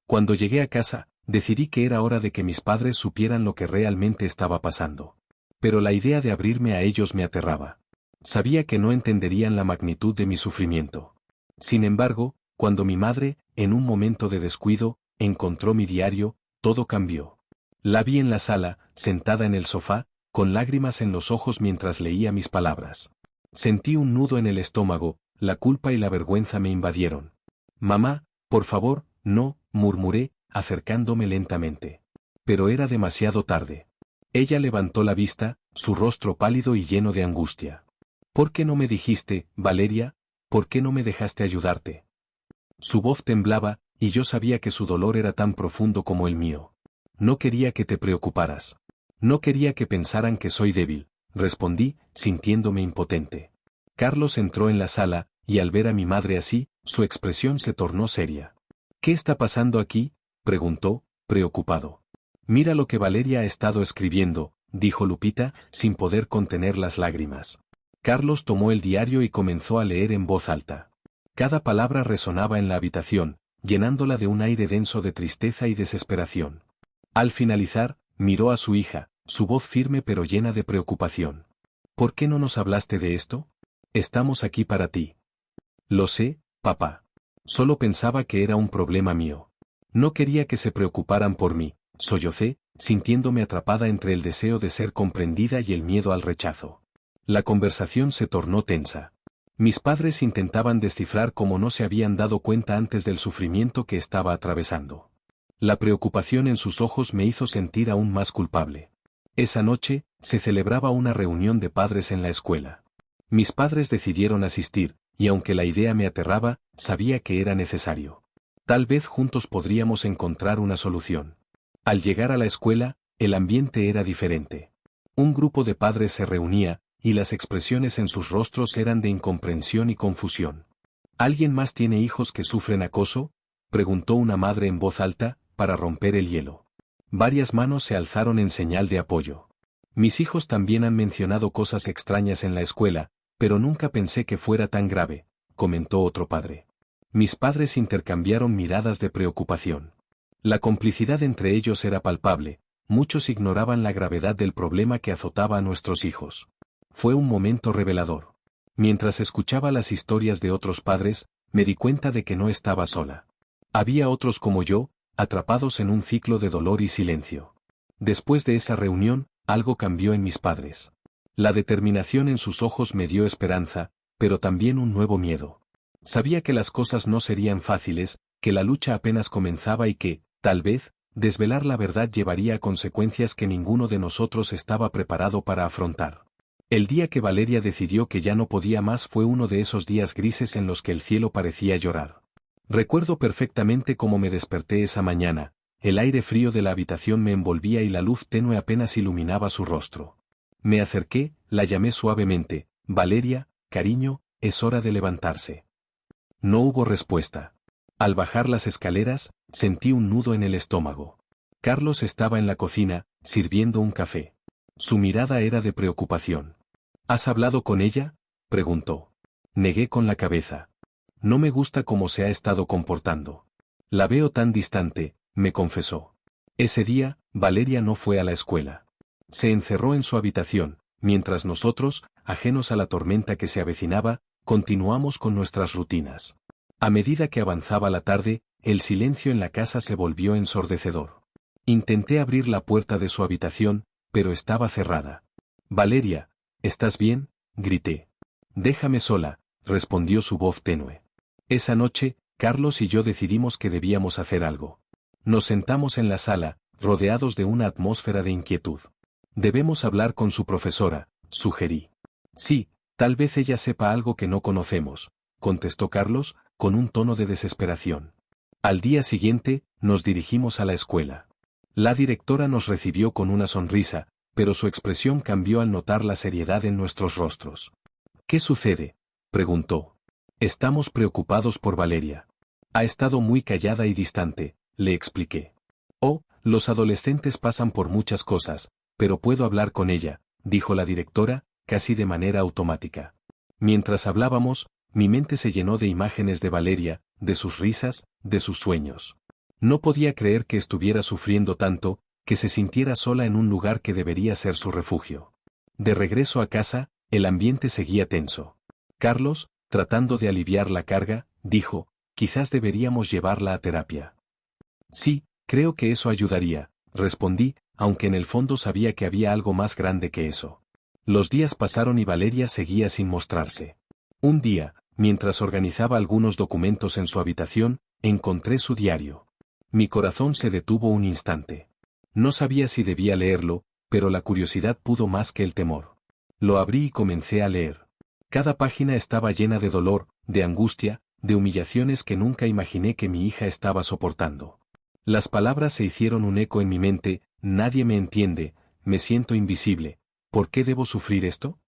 Cuando llegué a casa, decidí que era hora de que mis padres supieran lo que realmente estaba pasando. Pero la idea de abrirme a ellos me aterraba. Sabía que no entenderían la magnitud de mi sufrimiento. Sin embargo, cuando mi madre, en un momento de descuido, encontró mi diario, todo cambió. La vi en la sala, sentada en el sofá, con lágrimas en los ojos mientras leía mis palabras. Sentí un nudo en el estómago, la culpa y la vergüenza me invadieron. Mamá, Por favor, no, murmuré, acercándome lentamente. Pero era demasiado tarde. Ella levantó la vista, su rostro pálido y lleno de angustia. ¿Por qué no me dijiste, Valeria? ¿Por qué no me dejaste ayudarte? Su voz temblaba, y yo sabía que su dolor era tan profundo como el mío. No quería que te preocuparas. No quería que pensaran que soy débil, respondí, sintiéndome impotente. Carlos entró en la sala, y al ver a mi madre así, su expresión se tornó seria. ¿Qué está pasando aquí?, preguntó, preocupado. Mira lo que Valeria ha estado escribiendo, dijo Lupita, sin poder contener las lágrimas. Carlos tomó el diario y comenzó a leer en voz alta. Cada palabra resonaba en la habitación, llenándola de un aire denso de tristeza y desesperación. Al finalizar, miró a su hija, su voz firme pero llena de preocupación. ¿Por qué no nos hablaste de esto? Estamos aquí para ti. Lo sé, papá. Solo pensaba que era un problema mío. No quería que se preocuparan por mí, sollocé, sintiéndome atrapada entre el deseo de ser comprendida y el miedo al rechazo. La conversación se tornó tensa. Mis padres intentaban descifrar cómo no se habían dado cuenta antes del sufrimiento que estaba atravesando. La preocupación en sus ojos me hizo sentir aún más culpable. Esa noche, se celebraba una reunión de padres en la escuela. Mis padres decidieron asistir, y aunque la idea me aterraba, sabía que era necesario. Tal vez juntos podríamos encontrar una solución. Al llegar a la escuela, el ambiente era diferente. Un grupo de padres se reunía, y las expresiones en sus rostros eran de incomprensión y confusión. ¿Alguien más tiene hijos que sufren acoso?, preguntó una madre en voz alta, para romper el hielo. Varias manos se alzaron en señal de apoyo. Mis hijos también han mencionado cosas extrañas en la escuela, pero nunca pensé que fuera tan grave, comentó otro padre. Mis padres intercambiaron miradas de preocupación. La complicidad entre ellos era palpable, muchos ignoraban la gravedad del problema que azotaba a nuestros hijos. Fue un momento revelador. Mientras escuchaba las historias de otros padres, me di cuenta de que no estaba sola. Había otros como yo, atrapados en un ciclo de dolor y silencio. Después de esa reunión, algo cambió en mis padres. La determinación en sus ojos me dio esperanza, pero también un nuevo miedo. Sabía que las cosas no serían fáciles, que la lucha apenas comenzaba y que, tal vez, desvelar la verdad llevaría a consecuencias que ninguno de nosotros estaba preparado para afrontar. El día que Valeria decidió que ya no podía más fue uno de esos días grises en los que el cielo parecía llorar. Recuerdo perfectamente cómo me desperté esa mañana, el aire frío de la habitación me envolvía y la luz tenue apenas iluminaba su rostro. Me acerqué, la llamé suavemente, Valeria, cariño, es hora de levantarse. No hubo respuesta. Al bajar las escaleras, sentí un nudo en el estómago. Carlos estaba en la cocina, sirviendo un café. Su mirada era de preocupación. ¿Has hablado con ella?, preguntó. Negué con la cabeza. No me gusta cómo se ha estado comportando. La veo tan distante, me confesó. Ese día, Valeria no fue a la escuela. Se encerró en su habitación, mientras nosotros, ajenos a la tormenta que se avecinaba, continuamos con nuestras rutinas. A medida que avanzaba la tarde, el silencio en la casa se volvió ensordecedor. Intenté abrir la puerta de su habitación, pero estaba cerrada. Valeria, ¿estás bien?, grité. Déjame sola, respondió su voz tenue. Esa noche, Carlos y yo decidimos que debíamos hacer algo. Nos sentamos en la sala, rodeados de una atmósfera de inquietud. Debemos hablar con su profesora, sugerí. Sí, tal vez ella sepa algo que no conocemos, contestó Carlos, con un tono de desesperación. Al día siguiente, nos dirigimos a la escuela. La directora nos recibió con una sonrisa, pero su expresión cambió al notar la seriedad en nuestros rostros. ¿Qué sucede?, preguntó. Estamos preocupados por Valeria. Ha estado muy callada y distante, le expliqué. Oh, los adolescentes pasan por muchas cosas, pero puedo hablar con ella, dijo la directora, casi de manera automática. Mientras hablábamos, mi mente se llenó de imágenes de Valeria, de sus risas, de sus sueños. No podía creer que estuviera sufriendo tanto, que se sintiera sola en un lugar que debería ser su refugio. De regreso a casa, el ambiente seguía tenso. Carlos, tratando de aliviar la carga, dijo, quizás deberíamos llevarla a terapia. Sí, creo que eso ayudaría, respondí, aunque en el fondo sabía que había algo más grande que eso. Los días pasaron y Valeria seguía sin mostrarse. Un día, mientras organizaba algunos documentos en su habitación, encontré su diario. Mi corazón se detuvo un instante. No sabía si debía leerlo, pero la curiosidad pudo más que el temor. Lo abrí y comencé a leer. Cada página estaba llena de dolor, de angustia, de humillaciones que nunca imaginé que mi hija estaba soportando. Las palabras se hicieron un eco en mi mente: nadie me entiende, me siento invisible, ¿por qué debo sufrir esto?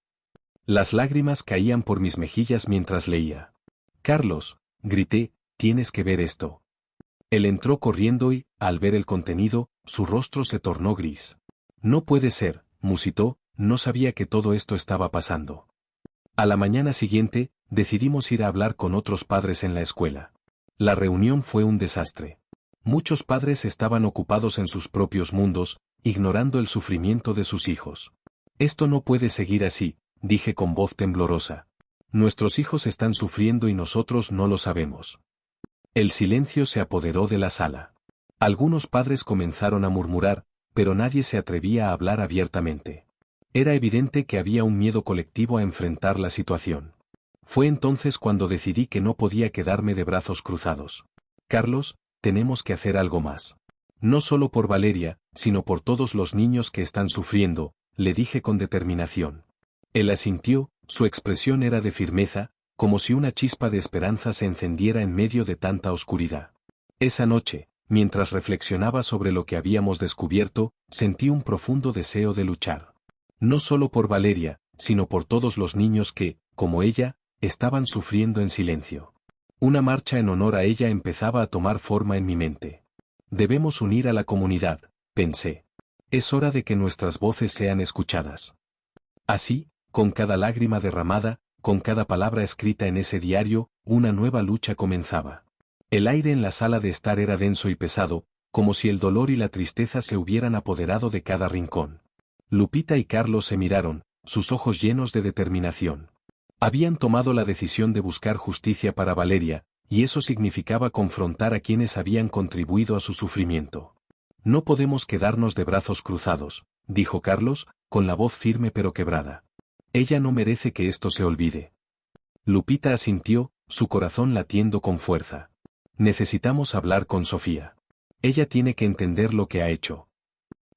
Las lágrimas caían por mis mejillas mientras leía. Carlos, grité, tienes que ver esto. Él entró corriendo y, al ver el contenido, su rostro se tornó gris. No puede ser, musitó, no sabía que todo esto estaba pasando. A la mañana siguiente, decidimos ir a hablar con otros padres en la escuela. La reunión fue un desastre. Muchos padres estaban ocupados en sus propios mundos, ignorando el sufrimiento de sus hijos. Esto no puede seguir así, dije con voz temblorosa. Nuestros hijos están sufriendo y nosotros no lo sabemos. El silencio se apoderó de la sala. Algunos padres comenzaron a murmurar, pero nadie se atrevía a hablar abiertamente. Era evidente que había un miedo colectivo a enfrentar la situación. Fue entonces cuando decidí que no podía quedarme de brazos cruzados. Carlos, tenemos que hacer algo más. No solo por Valeria, sino por todos los niños que están sufriendo, le dije con determinación. Él asintió, su expresión era de firmeza, como si una chispa de esperanza se encendiera en medio de tanta oscuridad. Esa noche, mientras reflexionaba sobre lo que habíamos descubierto, sentí un profundo deseo de luchar. No solo por Valeria, sino por todos los niños que, como ella, estaban sufriendo en silencio. Una marcha en honor a ella empezaba a tomar forma en mi mente. Debemos unir a la comunidad, pensé. Es hora de que nuestras voces sean escuchadas. Así, con cada lágrima derramada, con cada palabra escrita en ese diario, una nueva lucha comenzaba. El aire en la sala de estar era denso y pesado, como si el dolor y la tristeza se hubieran apoderado de cada rincón. Lupita y Carlos se miraron, sus ojos llenos de determinación. Habían tomado la decisión de buscar justicia para Valeria, y eso significaba confrontar a quienes habían contribuido a su sufrimiento. No podemos quedarnos de brazos cruzados, dijo Carlos, con la voz firme pero quebrada. Ella no merece que esto se olvide. Lupita asintió, su corazón latiendo con fuerza. Necesitamos hablar con Sofía. Ella tiene que entender lo que ha hecho.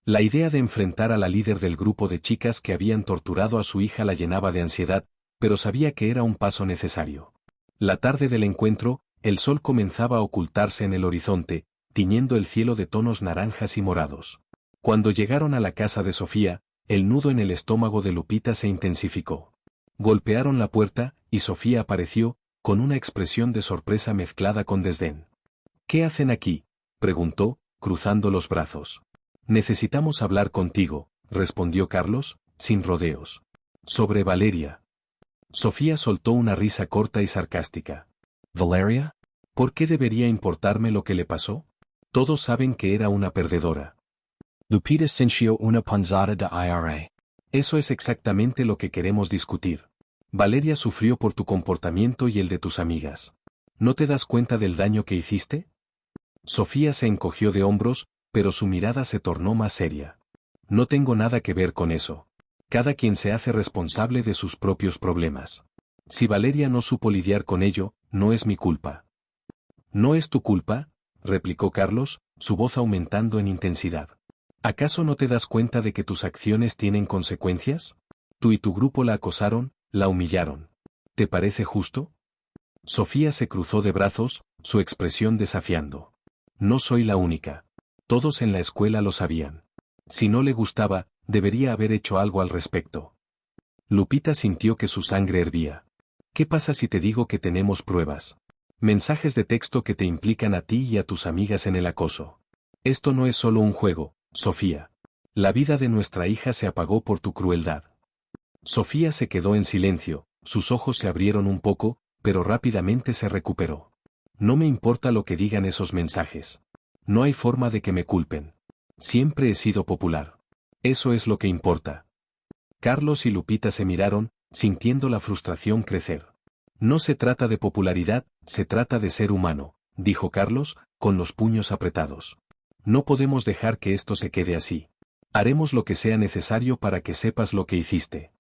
La idea de enfrentar a la líder del grupo de chicas que habían torturado a su hija la llenaba de ansiedad, pero sabía que era un paso necesario. La tarde del encuentro, el sol comenzaba a ocultarse en el horizonte, tiñendo el cielo de tonos naranjas y morados. Cuando llegaron a la casa de Sofía, el nudo en el estómago de Lupita se intensificó. Golpearon la puerta, y Sofía apareció, con una expresión de sorpresa mezclada con desdén. ¿Qué hacen aquí?, preguntó, cruzando los brazos. Necesitamos hablar contigo, respondió Carlos, sin rodeos. Sobre Valeria. Sofía soltó una risa corta y sarcástica. Valeria? ¿Por qué debería importarme lo que le pasó? Todos saben que era una perdedora. Lupita sintió una punzada de ira. Eso es exactamente lo que queremos discutir. Valeria sufrió por tu comportamiento y el de tus amigas. ¿No te das cuenta del daño que hiciste? Sofía se encogió de hombros, pero su mirada se tornó más seria. No tengo nada que ver con eso. Cada quien se hace responsable de sus propios problemas. Si Valeria no supo lidiar con ello, no es mi culpa. ¿No es tu culpa?, replicó Carlos, su voz aumentando en intensidad. ¿Acaso no te das cuenta de que tus acciones tienen consecuencias? Tú y tu grupo la acosaron, la humillaron. ¿Te parece justo? Sofía se cruzó de brazos, su expresión desafiando. No soy la única. Todos en la escuela lo sabían. Si no le gustaba, debería haber hecho algo al respecto. Lupita sintió que su sangre hervía. ¿Qué pasa si te digo que tenemos pruebas? Mensajes de texto que te implican a ti y a tus amigas en el acoso. Esto no es solo un juego, Sofía. La vida de nuestra hija se apagó por tu crueldad. Sofía se quedó en silencio, sus ojos se abrieron un poco, pero rápidamente se recuperó. No me importa lo que digan esos mensajes. No hay forma de que me culpen. Siempre he sido popular. Eso es lo que importa. Carlos y Lupita se miraron, sintiendo la frustración crecer. No se trata de popularidad, se trata de ser humano, dijo Carlos, con los puños apretados. No podemos dejar que esto se quede así. Haremos lo que sea necesario para que sepas lo que hiciste.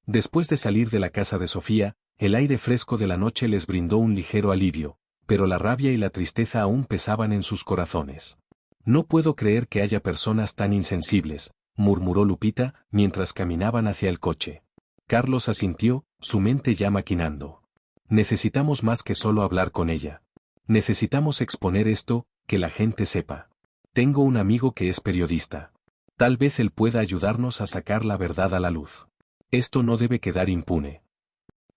Después de salir de la casa de Sofía, el aire fresco de la noche les brindó un ligero alivio, pero la rabia y la tristeza aún pesaban en sus corazones. No puedo creer que haya personas tan insensibles, murmuró Lupita, mientras caminaban hacia el coche. Carlos asintió, su mente ya maquinando. Necesitamos más que solo hablar con ella. Necesitamos exponer esto, que la gente sepa. Tengo un amigo que es periodista. Tal vez él pueda ayudarnos a sacar la verdad a la luz. Esto no debe quedar impune.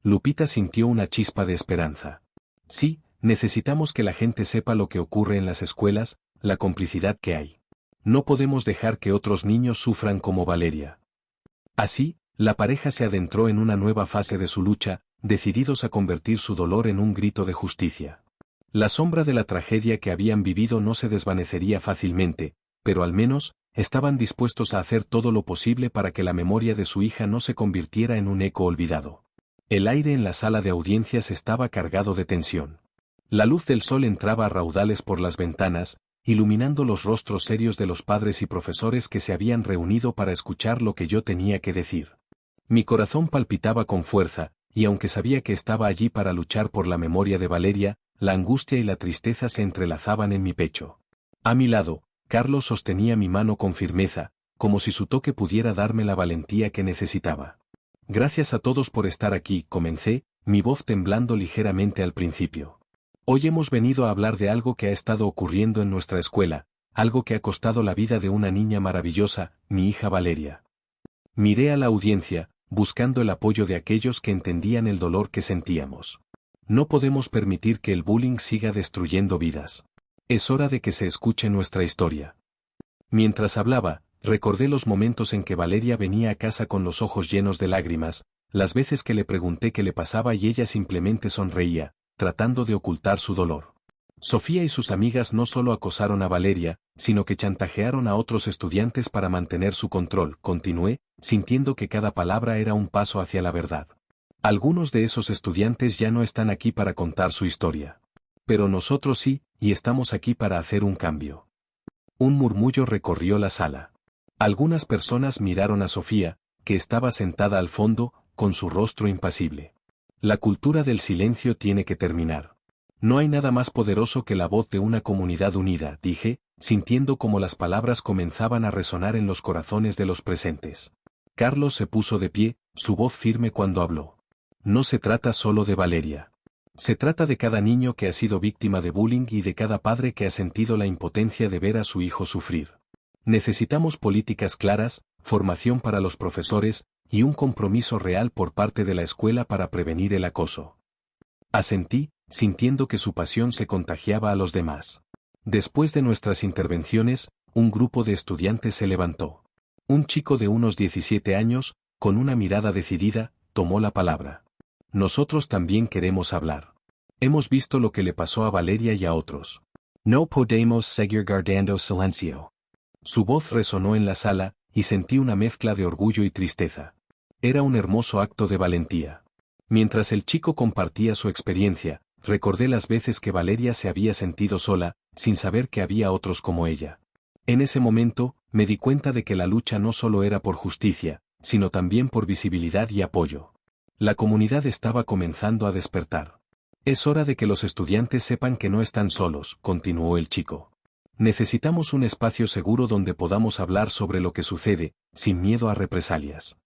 Lupita sintió una chispa de esperanza. Sí, necesitamos que la gente sepa lo que ocurre en las escuelas, la complicidad que hay. No podemos dejar que otros niños sufran como Valeria. Así, la pareja se adentró en una nueva fase de su lucha, decididos a convertir su dolor en un grito de justicia. La sombra de la tragedia que habían vivido no se desvanecería fácilmente, pero al menos, estaban dispuestos a hacer todo lo posible para que la memoria de su hija no se convirtiera en un eco olvidado. El aire en la sala de audiencias estaba cargado de tensión. La luz del sol entraba a raudales por las ventanas, iluminando los rostros serios de los padres y profesores que se habían reunido para escuchar lo que yo tenía que decir. Mi corazón palpitaba con fuerza, y aunque sabía que estaba allí para luchar por la memoria de Valeria, la angustia y la tristeza se entrelazaban en mi pecho. A mi lado, Carlos sostenía mi mano con firmeza, como si su toque pudiera darme la valentía que necesitaba. Gracias a todos por estar aquí, comencé, mi voz temblando ligeramente al principio. Hoy hemos venido a hablar de algo que ha estado ocurriendo en nuestra escuela, algo que ha costado la vida de una niña maravillosa, mi hija Valeria. Miré a la audiencia, buscando el apoyo de aquellos que entendían el dolor que sentíamos. No podemos permitir que el bullying siga destruyendo vidas. Es hora de que se escuche nuestra historia. Mientras hablaba, recordé los momentos en que Valeria venía a casa con los ojos llenos de lágrimas, las veces que le pregunté qué le pasaba y ella simplemente sonreía, tratando de ocultar su dolor. Sofía y sus amigas no solo acosaron a Valeria, sino que chantajearon a otros estudiantes para mantener su control, continué, sintiendo que cada palabra era un paso hacia la verdad. Algunos de esos estudiantes ya no están aquí para contar su historia. Pero nosotros sí, y estamos aquí para hacer un cambio. Un murmullo recorrió la sala. Algunas personas miraron a Sofía, que estaba sentada al fondo, con su rostro impasible. La cultura del silencio tiene que terminar. No hay nada más poderoso que la voz de una comunidad unida, dije, sintiendo como las palabras comenzaban a resonar en los corazones de los presentes. Carlos se puso de pie, su voz firme cuando habló. No se trata solo de Valeria. Se trata de cada niño que ha sido víctima de bullying y de cada padre que ha sentido la impotencia de ver a su hijo sufrir. Necesitamos políticas claras, formación para los profesores, y un compromiso real por parte de la escuela para prevenir el acoso. Asentí, sintiendo que su pasión se contagiaba a los demás. Después de nuestras intervenciones, un grupo de estudiantes se levantó. Un chico de unos 17 años, con una mirada decidida, tomó la palabra. Nosotros también queremos hablar. Hemos visto lo que le pasó a Valeria y a otros. No podemos seguir guardando silencio. Su voz resonó en la sala, y sentí una mezcla de orgullo y tristeza. Era un hermoso acto de valentía. Mientras el chico compartía su experiencia, recordé las veces que Valeria se había sentido sola, sin saber que había otros como ella. En ese momento, me di cuenta de que la lucha no solo era por justicia, sino también por visibilidad y apoyo. La comunidad estaba comenzando a despertar. Es hora de que los estudiantes sepan que no están solos, continuó el chico. Necesitamos un espacio seguro donde podamos hablar sobre lo que sucede, sin miedo a represalias.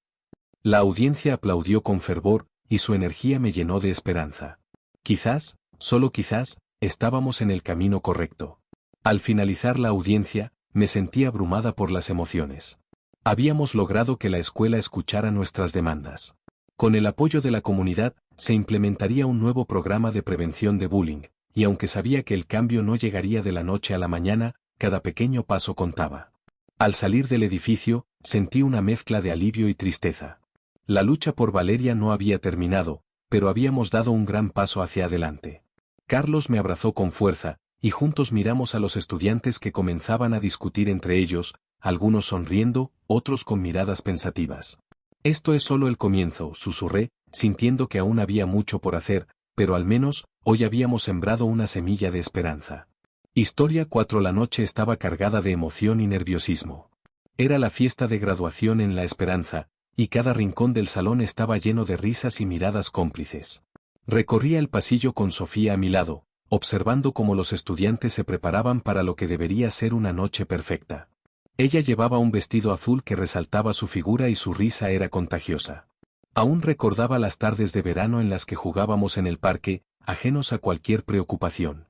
La audiencia aplaudió con fervor, y su energía me llenó de esperanza. Quizás, solo quizás, estábamos en el camino correcto. Al finalizar la audiencia, me sentí abrumada por las emociones. Habíamos logrado que la escuela escuchara nuestras demandas. Con el apoyo de la comunidad, se implementaría un nuevo programa de prevención de bullying, y aunque sabía que el cambio no llegaría de la noche a la mañana, cada pequeño paso contaba. Al salir del edificio, sentí una mezcla de alivio y tristeza. La lucha por Valeria no había terminado, pero habíamos dado un gran paso hacia adelante. Carlos me abrazó con fuerza, y juntos miramos a los estudiantes que comenzaban a discutir entre ellos, algunos sonriendo, otros con miradas pensativas. Esto es solo el comienzo, susurré, sintiendo que aún había mucho por hacer, pero al menos, hoy habíamos sembrado una semilla de esperanza. Historia 4. La noche estaba cargada de emoción y nerviosismo. Era la fiesta de graduación en La Esperanza, y cada rincón del salón estaba lleno de risas y miradas cómplices. Recorría el pasillo con Sofía a mi lado, observando cómo los estudiantes se preparaban para lo que debería ser una noche perfecta. Ella llevaba un vestido azul que resaltaba su figura y su risa era contagiosa. Aún recordaba las tardes de verano en las que jugábamos en el parque, ajenos a cualquier preocupación.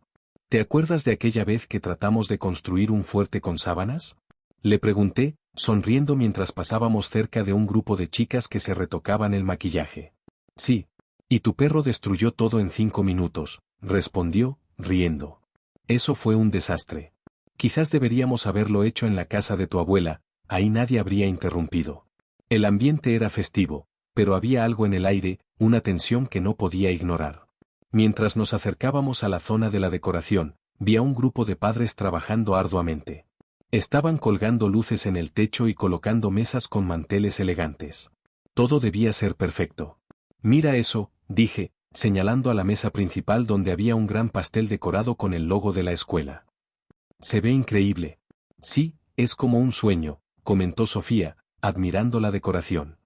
¿Te acuerdas de aquella vez que tratamos de construir un fuerte con sábanas? Le pregunté, sonriendo mientras pasábamos cerca de un grupo de chicas que se retocaban el maquillaje. Sí. Y tu perro destruyó todo en 5 minutos, respondió, riendo. Eso fue un desastre. Quizás deberíamos haberlo hecho en la casa de tu abuela, ahí nadie habría interrumpido. El ambiente era festivo, pero había algo en el aire, una tensión que no podía ignorar. Mientras nos acercábamos a la zona de la decoración, vi a un grupo de padres trabajando arduamente. Estaban colgando luces en el techo y colocando mesas con manteles elegantes. Todo debía ser perfecto. Mira eso, dije, señalando a la mesa principal donde había un gran pastel decorado con el logo de la escuela. Se ve increíble. Sí, es como un sueño, comentó Sofía, admirando la decoración.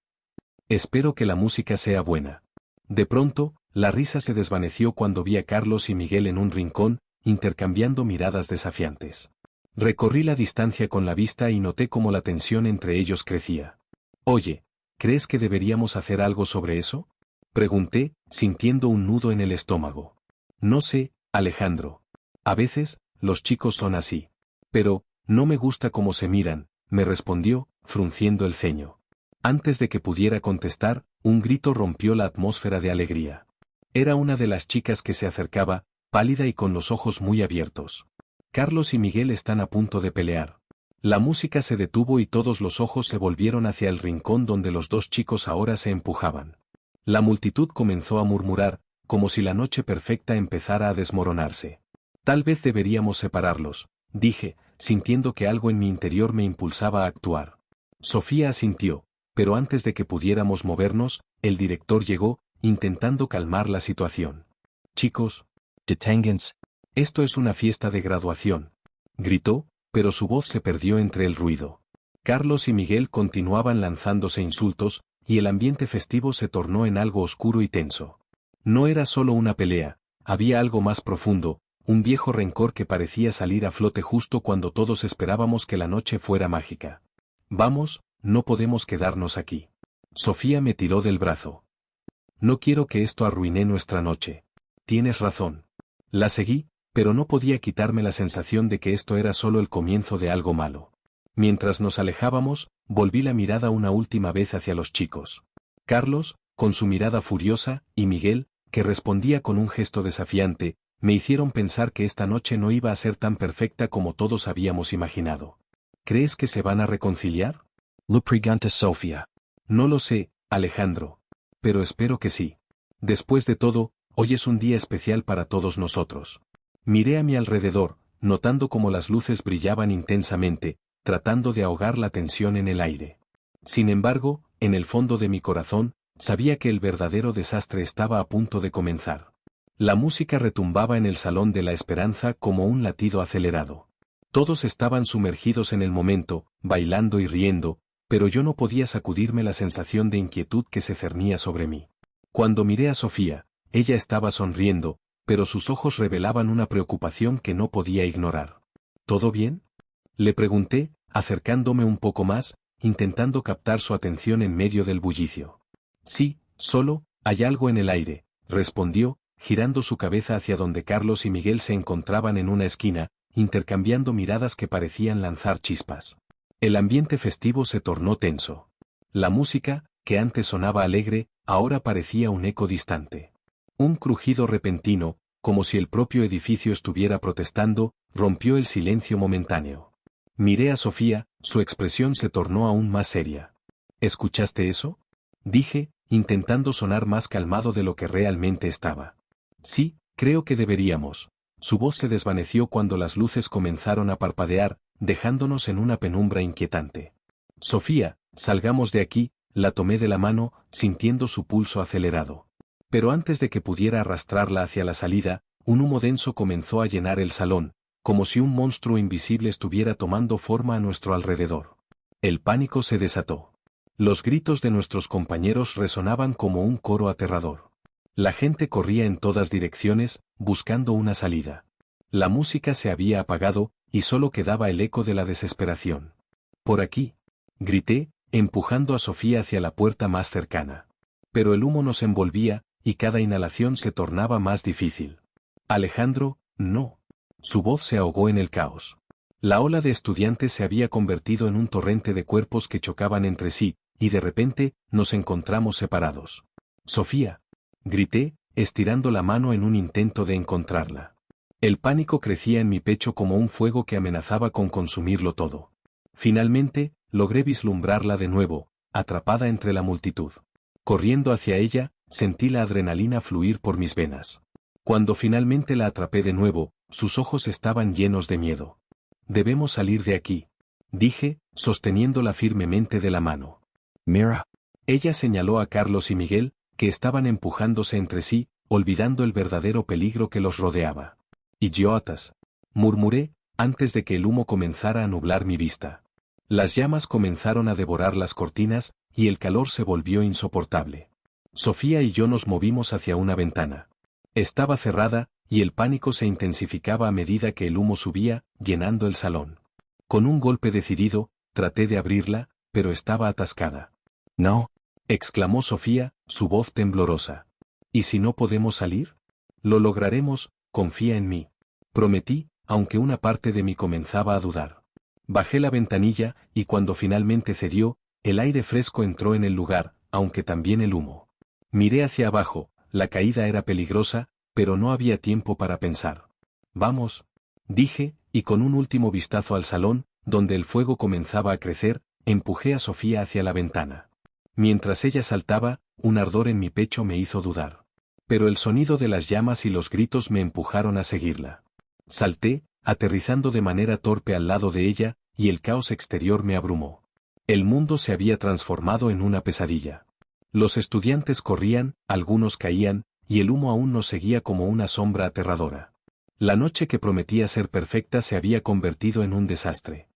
Espero que la música sea buena. De pronto, la risa se desvaneció cuando vi a Carlos y Miguel en un rincón, intercambiando miradas desafiantes. Recorrí la distancia con la vista y noté cómo la tensión entre ellos crecía. Oye, ¿crees que deberíamos hacer algo sobre eso? Pregunté, sintiendo un nudo en el estómago. No sé, Alejandro. A veces, los chicos son así. Pero, no me gusta cómo se miran, me respondió, frunciendo el ceño. Antes de que pudiera contestar, un grito rompió la atmósfera de alegría. Era una de las chicas que se acercaba, pálida y con los ojos muy abiertos. Carlos y Miguel están a punto de pelear. La música se detuvo y todos los ojos se volvieron hacia el rincón donde los dos chicos ahora se empujaban. La multitud comenzó a murmurar, como si la noche perfecta empezara a desmoronarse. Tal vez deberíamos separarlos, dije, sintiendo que algo en mi interior me impulsaba a actuar. Sofía asintió, pero antes de que pudiéramos movernos, el director llegó, intentando calmar la situación. Chicos, Deténganse. esto es una fiesta de graduación. Gritó, pero su voz se perdió entre el ruido. Carlos y Miguel continuaban lanzándose insultos, y el ambiente festivo se tornó en algo oscuro y tenso. No era solo una pelea, había algo más profundo, un viejo rencor que parecía salir a flote justo cuando todos esperábamos que la noche fuera mágica. Vamos, no podemos quedarnos aquí. Sofía me tiró del brazo. No quiero que esto arruine nuestra noche. Tienes razón. La seguí, pero no podía quitarme la sensación de que esto era solo el comienzo de algo malo. Mientras nos alejábamos, volví la mirada una última vez hacia los chicos. Carlos, con su mirada furiosa, y Miguel, que respondía con un gesto desafiante, me hicieron pensar que esta noche no iba a ser tan perfecta como todos habíamos imaginado. ¿Crees que se van a reconciliar? Lo pregunta Sofía. No lo sé, Alejandro. Pero espero que sí. Después de todo, hoy es un día especial para todos nosotros. Miré a mi alrededor, notando cómo las luces brillaban intensamente, tratando de ahogar la tensión en el aire. Sin embargo, en el fondo de mi corazón, sabía que el verdadero desastre estaba a punto de comenzar. La música retumbaba en el Salón de la Esperanza como un latido acelerado. Todos estaban sumergidos en el momento, bailando y riendo, pero yo no podía sacudirme la sensación de inquietud que se cernía sobre mí. Cuando miré a Sofía, ella estaba sonriendo, pero sus ojos revelaban una preocupación que no podía ignorar. ¿Todo bien? Le pregunté, acercándome un poco más, intentando captar su atención en medio del bullicio. Sí, solo, hay algo en el aire, respondió, girando su cabeza hacia donde Carlos y Miguel se encontraban en una esquina, intercambiando miradas que parecían lanzar chispas. El ambiente festivo se tornó tenso. La música, que antes sonaba alegre, ahora parecía un eco distante. Un crujido repentino, como si el propio edificio estuviera protestando, rompió el silencio momentáneo. Miré a Sofía, su expresión se tornó aún más seria. ¿Escuchaste eso? Dije, intentando sonar más calmado de lo que realmente estaba. Sí, creo que deberíamos. Su voz se desvaneció cuando las luces comenzaron a parpadear, dejándonos en una penumbra inquietante. Sofía, salgamos de aquí, la tomé de la mano, sintiendo su pulso acelerado. Pero antes de que pudiera arrastrarla hacia la salida, un humo denso comenzó a llenar el salón, como si un monstruo invisible estuviera tomando forma a nuestro alrededor. El pánico se desató. Los gritos de nuestros compañeros resonaban como un coro aterrador. La gente corría en todas direcciones, buscando una salida. La música se había apagado, y solo quedaba el eco de la desesperación. «Por aquí», grité, empujando a Sofía hacia la puerta más cercana. Pero el humo nos envolvía, y cada inhalación se tornaba más difícil. «Alejandro, no». Su voz se ahogó en el caos. La ola de estudiantes se había convertido en un torrente de cuerpos que chocaban entre sí, y de repente, nos encontramos separados. «Sofía», grité, estirando la mano en un intento de encontrarla. El pánico crecía en mi pecho como un fuego que amenazaba con consumirlo todo. Finalmente, logré vislumbrarla de nuevo, atrapada entre la multitud. Corriendo hacia ella, sentí la adrenalina fluir por mis venas. Cuando finalmente la atrapé de nuevo, sus ojos estaban llenos de miedo. «Debemos salir de aquí», dije, sosteniéndola firmemente de la mano. «Mira». Ella señaló a Carlos y Miguel, que estaban empujándose entre sí, olvidando el verdadero peligro que los rodeaba. «Idiotas», murmuré, antes de que el humo comenzara a nublar mi vista. Las llamas comenzaron a devorar las cortinas, y el calor se volvió insoportable. Sofía y yo nos movimos hacia una ventana. Estaba cerrada, y el pánico se intensificaba a medida que el humo subía, llenando el salón. Con un golpe decidido, traté de abrirla, pero estaba atascada. «No», exclamó Sofía, su voz temblorosa. «¿Y si no podemos salir? Lo lograremos, confía en mí», prometí, aunque una parte de mí comenzaba a dudar. Bajé la ventanilla, y cuando finalmente cedió, el aire fresco entró en el lugar, aunque también el humo. Miré hacia abajo, la caída era peligrosa, pero no había tiempo para pensar. «Vamos», dije, y con un último vistazo al salón, donde el fuego comenzaba a crecer, empujé a Sofía hacia la ventana. Mientras ella saltaba, un ardor en mi pecho me hizo dudar. Pero el sonido de las llamas y los gritos me empujaron a seguirla. Salté, aterrizando de manera torpe al lado de ella, y el caos exterior me abrumó. El mundo se había transformado en una pesadilla. Los estudiantes corrían, algunos caían, y el humo aún nos seguía como una sombra aterradora. La noche que prometía ser perfecta se había convertido en un desastre.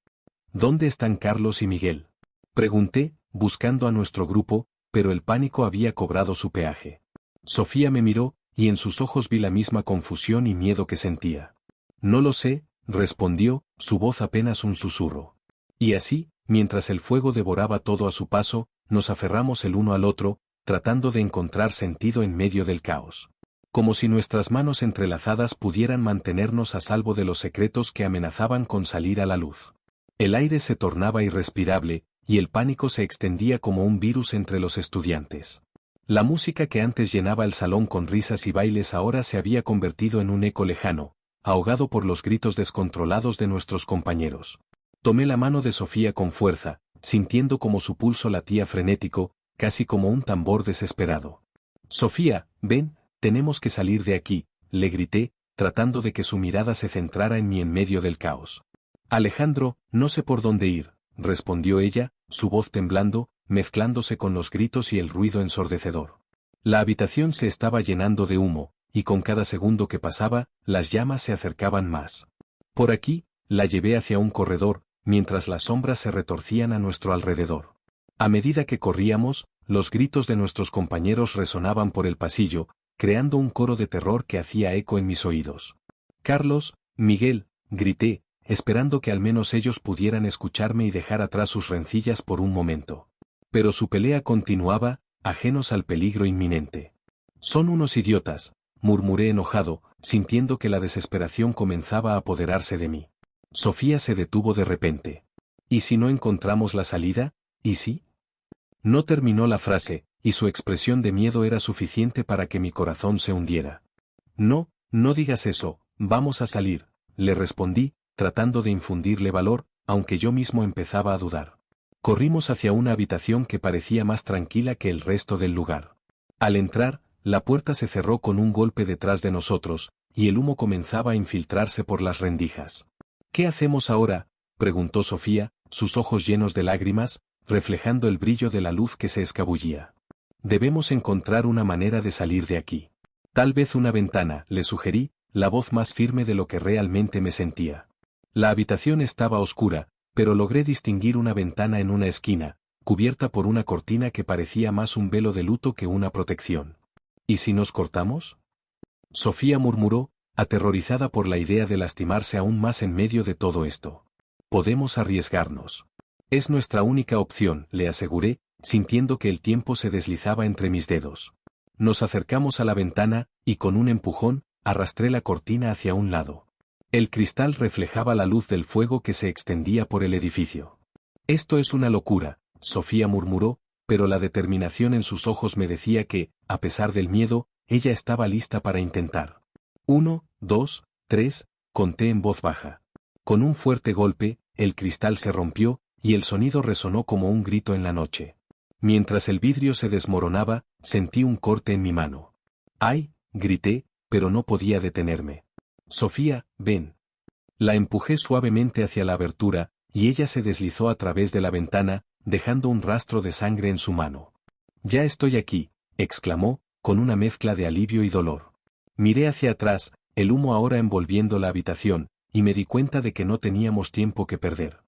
«¿Dónde están Carlos y Miguel?», pregunté, buscando a nuestro grupo, pero el pánico había cobrado su peaje. Sofía me miró, y en sus ojos vi la misma confusión y miedo que sentía. «No lo sé», respondió, su voz apenas un susurro. Y así, mientras el fuego devoraba todo a su paso, nos aferramos el uno al otro, tratando de encontrar sentido en medio del caos. Como si nuestras manos entrelazadas pudieran mantenernos a salvo de los secretos que amenazaban con salir a la luz. El aire se tornaba irrespirable, y el pánico se extendía como un virus entre los estudiantes. La música que antes llenaba el salón con risas y bailes ahora se había convertido en un eco lejano, ahogado por los gritos descontrolados de nuestros compañeros. Tomé la mano de Sofía con fuerza, sintiendo como su pulso latía frenético, casi como un tambor desesperado. «Sofía, ven, tenemos que salir de aquí», le grité, tratando de que su mirada se centrara en mí en medio del caos. «Alejandro, no sé por dónde ir», respondió ella, su voz temblando, mezclándose con los gritos y el ruido ensordecedor. La habitación se estaba llenando de humo, y con cada segundo que pasaba, las llamas se acercaban más. Por aquí, la llevé hacia un corredor, mientras las sombras se retorcían a nuestro alrededor. A medida que corríamos, los gritos de nuestros compañeros resonaban por el pasillo, creando un coro de terror que hacía eco en mis oídos. «Carlos, Miguel», grité, esperando que al menos ellos pudieran escucharme y dejar atrás sus rencillas por un momento. Pero su pelea continuaba, ajenos al peligro inminente. «Son unos idiotas», murmuré enojado, sintiendo que la desesperación comenzaba a apoderarse de mí. Sofía se detuvo de repente. «¿Y si no encontramos la salida? ¿Y si?» No terminó la frase, y su expresión de miedo era suficiente para que mi corazón se hundiera. «No, no digas eso, vamos a salir», le respondí, tratando de infundirle valor, aunque yo mismo empezaba a dudar. Corrimos hacia una habitación que parecía más tranquila que el resto del lugar. Al entrar, la puerta se cerró con un golpe detrás de nosotros, y el humo comenzaba a infiltrarse por las rendijas. «¿Qué hacemos ahora?», preguntó Sofía, sus ojos llenos de lágrimas, reflejando el brillo de la luz que se escabullía. «Debemos encontrar una manera de salir de aquí. Tal vez una ventana», le sugerí, la voz más firme de lo que realmente me sentía. La habitación estaba oscura, pero logré distinguir una ventana en una esquina, cubierta por una cortina que parecía más un velo de luto que una protección. ¿Y si nos cortamos? Sofía murmuró, aterrorizada por la idea de lastimarse aún más en medio de todo esto. Podemos arriesgarnos. Es nuestra única opción, le aseguré, sintiendo que el tiempo se deslizaba entre mis dedos. Nos acercamos a la ventana, y con un empujón, arrastré la cortina hacia un lado. El cristal reflejaba la luz del fuego que se extendía por el edificio. Esto es una locura, Sofía murmuró, pero la determinación en sus ojos me decía que, a pesar del miedo, ella estaba lista para intentar. 1, 2, 3, conté en voz baja. Con un fuerte golpe, el cristal se rompió, y el sonido resonó como un grito en la noche. Mientras el vidrio se desmoronaba, sentí un corte en mi mano. ¡Ay!, grité, pero no podía detenerme. Sofía, ven. La empujé suavemente hacia la abertura, y ella se deslizó a través de la ventana, dejando un rastro de sangre en su mano. Ya estoy aquí, exclamó, con una mezcla de alivio y dolor. Miré hacia atrás, el humo ahora envolviendo la habitación, y me di cuenta de que no teníamos tiempo que perder.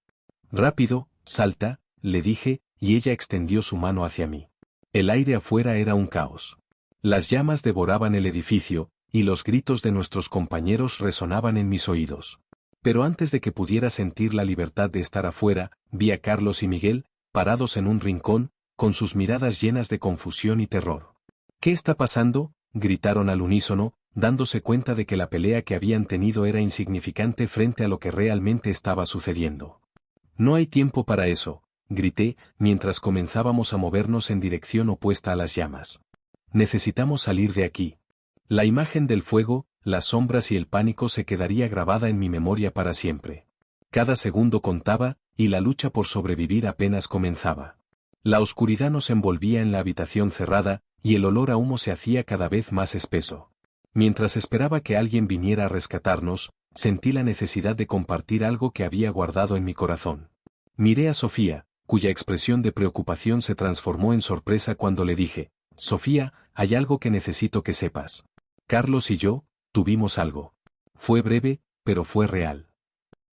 Rápido, salta, le dije, y ella extendió su mano hacia mí. El aire afuera era un caos. Las llamas devoraban el edificio, y los gritos de nuestros compañeros resonaban en mis oídos. Pero antes de que pudiera sentir la libertad de estar afuera, vi a Carlos y Miguel, parados en un rincón, con sus miradas llenas de confusión y terror. ¿Qué está pasando?, gritaron al unísono, dándose cuenta de que la pelea que habían tenido era insignificante frente a lo que realmente estaba sucediendo. No hay tiempo para eso, grité, mientras comenzábamos a movernos en dirección opuesta a las llamas. Necesitamos salir de aquí. La imagen del fuego, las sombras y el pánico se quedaría grabada en mi memoria para siempre. Cada segundo contaba, y la lucha por sobrevivir apenas comenzaba. La oscuridad nos envolvía en la habitación cerrada, y el olor a humo se hacía cada vez más espeso. Mientras esperaba que alguien viniera a rescatarnos, sentí la necesidad de compartir algo que había guardado en mi corazón. Miré a Sofía, cuya expresión de preocupación se transformó en sorpresa cuando le dije: Sofía, hay algo que necesito que sepas. Carlos y yo, tuvimos algo. Fue breve, pero fue real.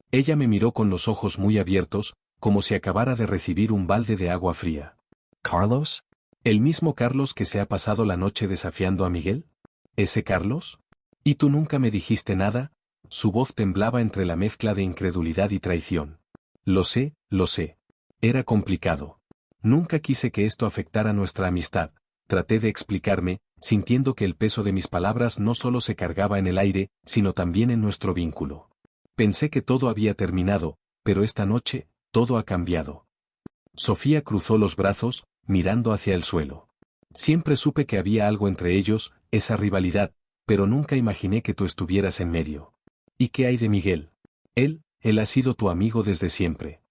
Ella me miró con los ojos muy abiertos, como si acabara de recibir un balde de agua fría. ¿Carlos? ¿El mismo Carlos que se ha pasado la noche desafiando a Miguel? ¿Ese Carlos? ¿Y tú nunca me dijiste nada? Su voz temblaba entre la mezcla de incredulidad y traición. Lo sé, lo sé. Era complicado. Nunca quise que esto afectara nuestra amistad. Traté de explicarme, sintiendo que el peso de mis palabras no solo se cargaba en el aire, sino también en nuestro vínculo. Pensé que todo había terminado, pero esta noche, todo ha cambiado. Sofía cruzó los brazos, mirando hacia el suelo. Siempre supe que había algo entre ellos, esa rivalidad, pero nunca imaginé que tú estuvieras en medio. ¿Y qué hay de Miguel? Él ha sido tu amigo desde siempre.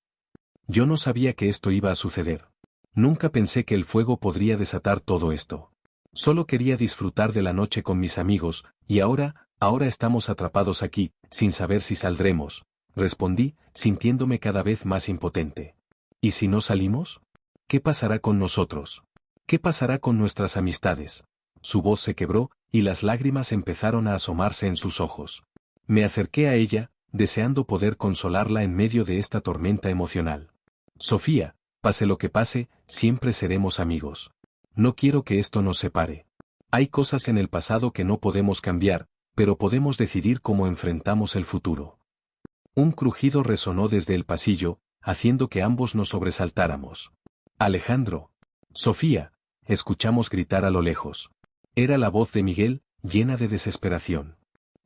Yo no sabía que esto iba a suceder. Nunca pensé que el fuego podría desatar todo esto. Solo quería disfrutar de la noche con mis amigos, y ahora estamos atrapados aquí, sin saber si saldremos, respondí, sintiéndome cada vez más impotente. ¿Y si no salimos? ¿Qué pasará con nosotros? ¿Qué pasará con nuestras amistades? Su voz se quebró, y las lágrimas empezaron a asomarse en sus ojos. Me acerqué a ella, deseando poder consolarla en medio de esta tormenta emocional. Sofía, pase lo que pase, siempre seremos amigos. No quiero que esto nos separe. Hay cosas en el pasado que no podemos cambiar, pero podemos decidir cómo enfrentamos el futuro. Un crujido resonó desde el pasillo, haciendo que ambos nos sobresaltáramos. Alejandro. Sofía, escuchamos gritar a lo lejos. Era la voz de Miguel, llena de desesperación.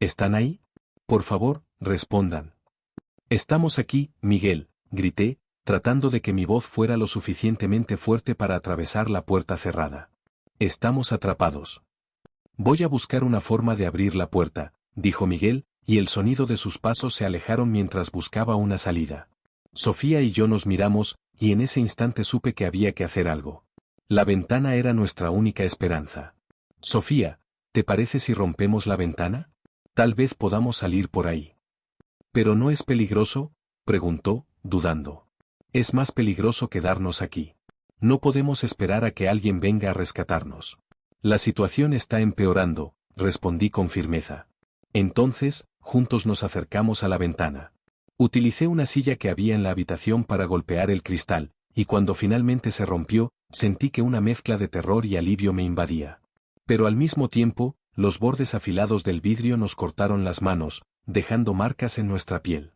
¿Están ahí? Por favor, respondan. Estamos aquí, Miguel, grité, tratando de que mi voz fuera lo suficientemente fuerte para atravesar la puerta cerrada. Estamos atrapados. Voy a buscar una forma de abrir la puerta, dijo Miguel, y el sonido de sus pasos se alejaron mientras buscaba una salida. Sofía y yo nos miramos, y en ese instante supe que había que hacer algo. La ventana era nuestra única esperanza. Sofía, ¿te parece si rompemos la ventana? Tal vez podamos salir por ahí. ¿Pero no es peligroso?, preguntó, dudando. Es más peligroso quedarnos aquí. No podemos esperar a que alguien venga a rescatarnos. La situación está empeorando, respondí con firmeza. Entonces, juntos nos acercamos a la ventana. Utilicé una silla que había en la habitación para golpear el cristal, y cuando finalmente se rompió, sentí que una mezcla de terror y alivio me invadía. Pero al mismo tiempo, los bordes afilados del vidrio nos cortaron las manos, dejando marcas en nuestra piel.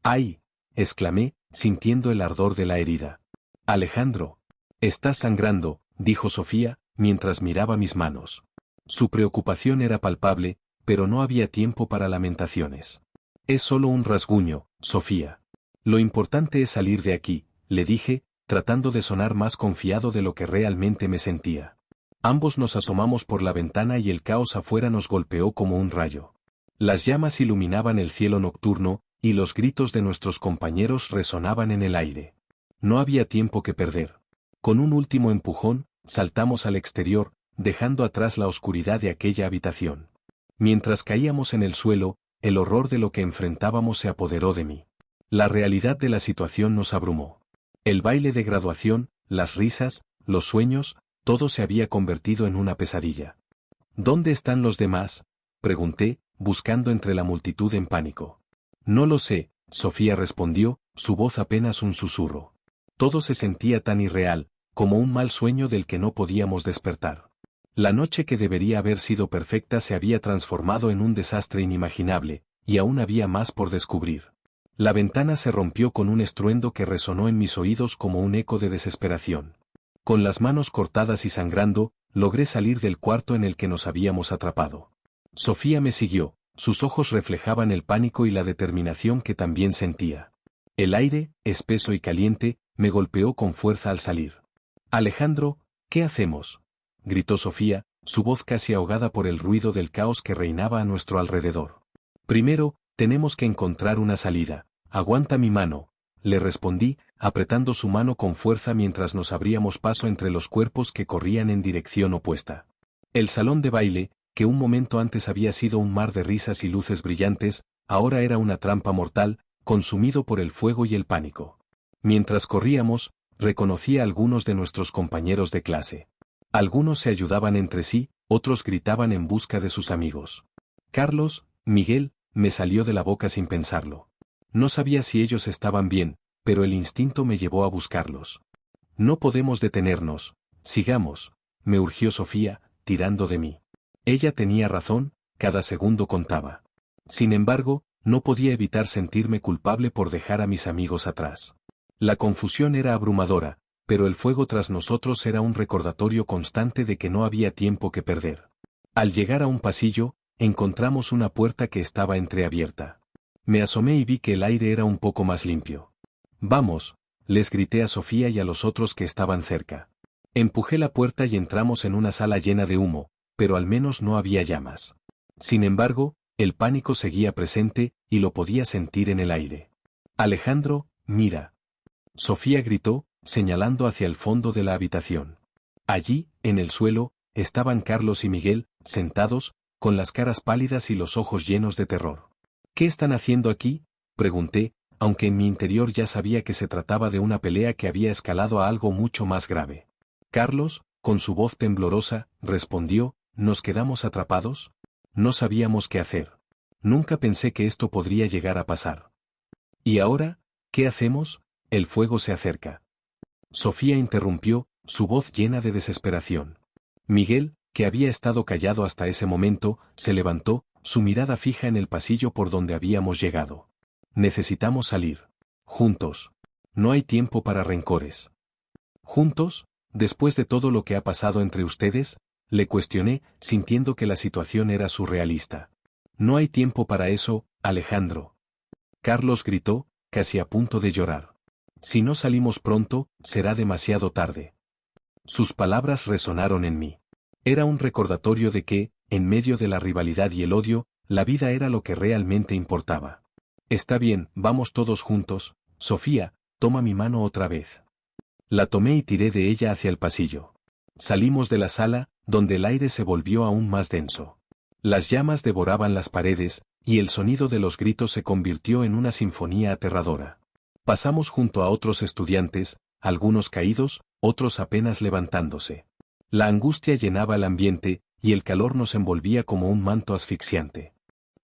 ¡Ay!, exclamé, sintiendo el ardor de la herida. Alejandro. Estás sangrando, dijo Sofía, mientras miraba mis manos. Su preocupación era palpable, pero no había tiempo para lamentaciones. Es solo un rasguño, Sofía. Lo importante es salir de aquí, le dije, tratando de sonar más confiado de lo que realmente me sentía. Ambos nos asomamos por la ventana y el caos afuera nos golpeó como un rayo. Las llamas iluminaban el cielo nocturno, y los gritos de nuestros compañeros resonaban en el aire. No había tiempo que perder. Con un último empujón, saltamos al exterior, dejando atrás la oscuridad de aquella habitación. Mientras caíamos en el suelo, el horror de lo que enfrentábamos se apoderó de mí. La realidad de la situación nos abrumó. El baile de graduación, las risas, los sueños, todo se había convertido en una pesadilla. ¿Dónde están los demás?, pregunté, buscando entre la multitud en pánico. No lo sé, Sofía respondió, su voz apenas un susurro. Todo se sentía tan irreal, como un mal sueño del que no podíamos despertar. La noche que debería haber sido perfecta se había transformado en un desastre inimaginable, y aún había más por descubrir. La ventana se rompió con un estruendo que resonó en mis oídos como un eco de desesperación. Con las manos cortadas y sangrando, logré salir del cuarto en el que nos habíamos atrapado. Sofía me siguió, sus ojos reflejaban el pánico y la determinación que también sentía. El aire, espeso y caliente, me golpeó con fuerza al salir. Alejandro, ¿qué hacemos?, gritó Sofía, su voz casi ahogada por el ruido del caos que reinaba a nuestro alrededor. Primero, tenemos que encontrar una salida. Aguanta mi mano, le respondí, apretando su mano con fuerza mientras nos abríamos paso entre los cuerpos que corrían en dirección opuesta. El salón de baile, que un momento antes había sido un mar de risas y luces brillantes, ahora era una trampa mortal, consumido por el fuego y el pánico. Mientras corríamos, reconocí a algunos de nuestros compañeros de clase. Algunos se ayudaban entre sí, otros gritaban en busca de sus amigos. Carlos, Miguel, me salió de la boca sin pensarlo. No sabía si ellos estaban bien, pero el instinto me llevó a buscarlos. No podemos detenernos, sigamos, me urgió Sofía, tirando de mí. Ella tenía razón, cada segundo contaba. Sin embargo, no podía evitar sentirme culpable por dejar a mis amigos atrás. La confusión era abrumadora, pero el fuego tras nosotros era un recordatorio constante de que no había tiempo que perder. Al llegar a un pasillo, encontramos una puerta que estaba entreabierta. Me asomé y vi que el aire era un poco más limpio. Vamos, les grité a Sofía y a los otros que estaban cerca. Empujé la puerta y entramos en una sala llena de humo, pero al menos no había llamas. Sin embargo, el pánico seguía presente, y lo podía sentir en el aire. Alejandro, mira. Sofía gritó, señalando hacia el fondo de la habitación. Allí, en el suelo, estaban Carlos y Miguel, sentados, con las caras pálidas y los ojos llenos de terror. ¿Qué están haciendo aquí?, pregunté, aunque en mi interior ya sabía que se trataba de una pelea que había escalado a algo mucho más grave. Carlos, con su voz temblorosa, respondió, ¿nos quedamos atrapados? No sabíamos qué hacer. Nunca pensé que esto podría llegar a pasar. ¿Y ahora, qué hacemos? El fuego se acerca. Sofía interrumpió, su voz llena de desesperación. Miguel, que había estado callado hasta ese momento, se levantó, su mirada fija en el pasillo por donde habíamos llegado. Necesitamos salir. Juntos. No hay tiempo para rencores. ¿Juntos? Después de todo lo que ha pasado entre ustedes, le cuestioné, sintiendo que la situación era surrealista. No hay tiempo para eso, Alejandro. Carlos gritó, casi a punto de llorar. Si no salimos pronto, será demasiado tarde. Sus palabras resonaron en mí. Era un recordatorio de que, en medio de la rivalidad y el odio, la vida era lo que realmente importaba. Está bien, vamos todos juntos. Sofía, toma mi mano otra vez. La tomé y tiré de ella hacia el pasillo. Salimos de la sala, donde el aire se volvió aún más denso. Las llamas devoraban las paredes, y el sonido de los gritos se convirtió en una sinfonía aterradora. Pasamos junto a otros estudiantes, algunos caídos, otros apenas levantándose. La angustia llenaba el ambiente, y el calor nos envolvía como un manto asfixiante.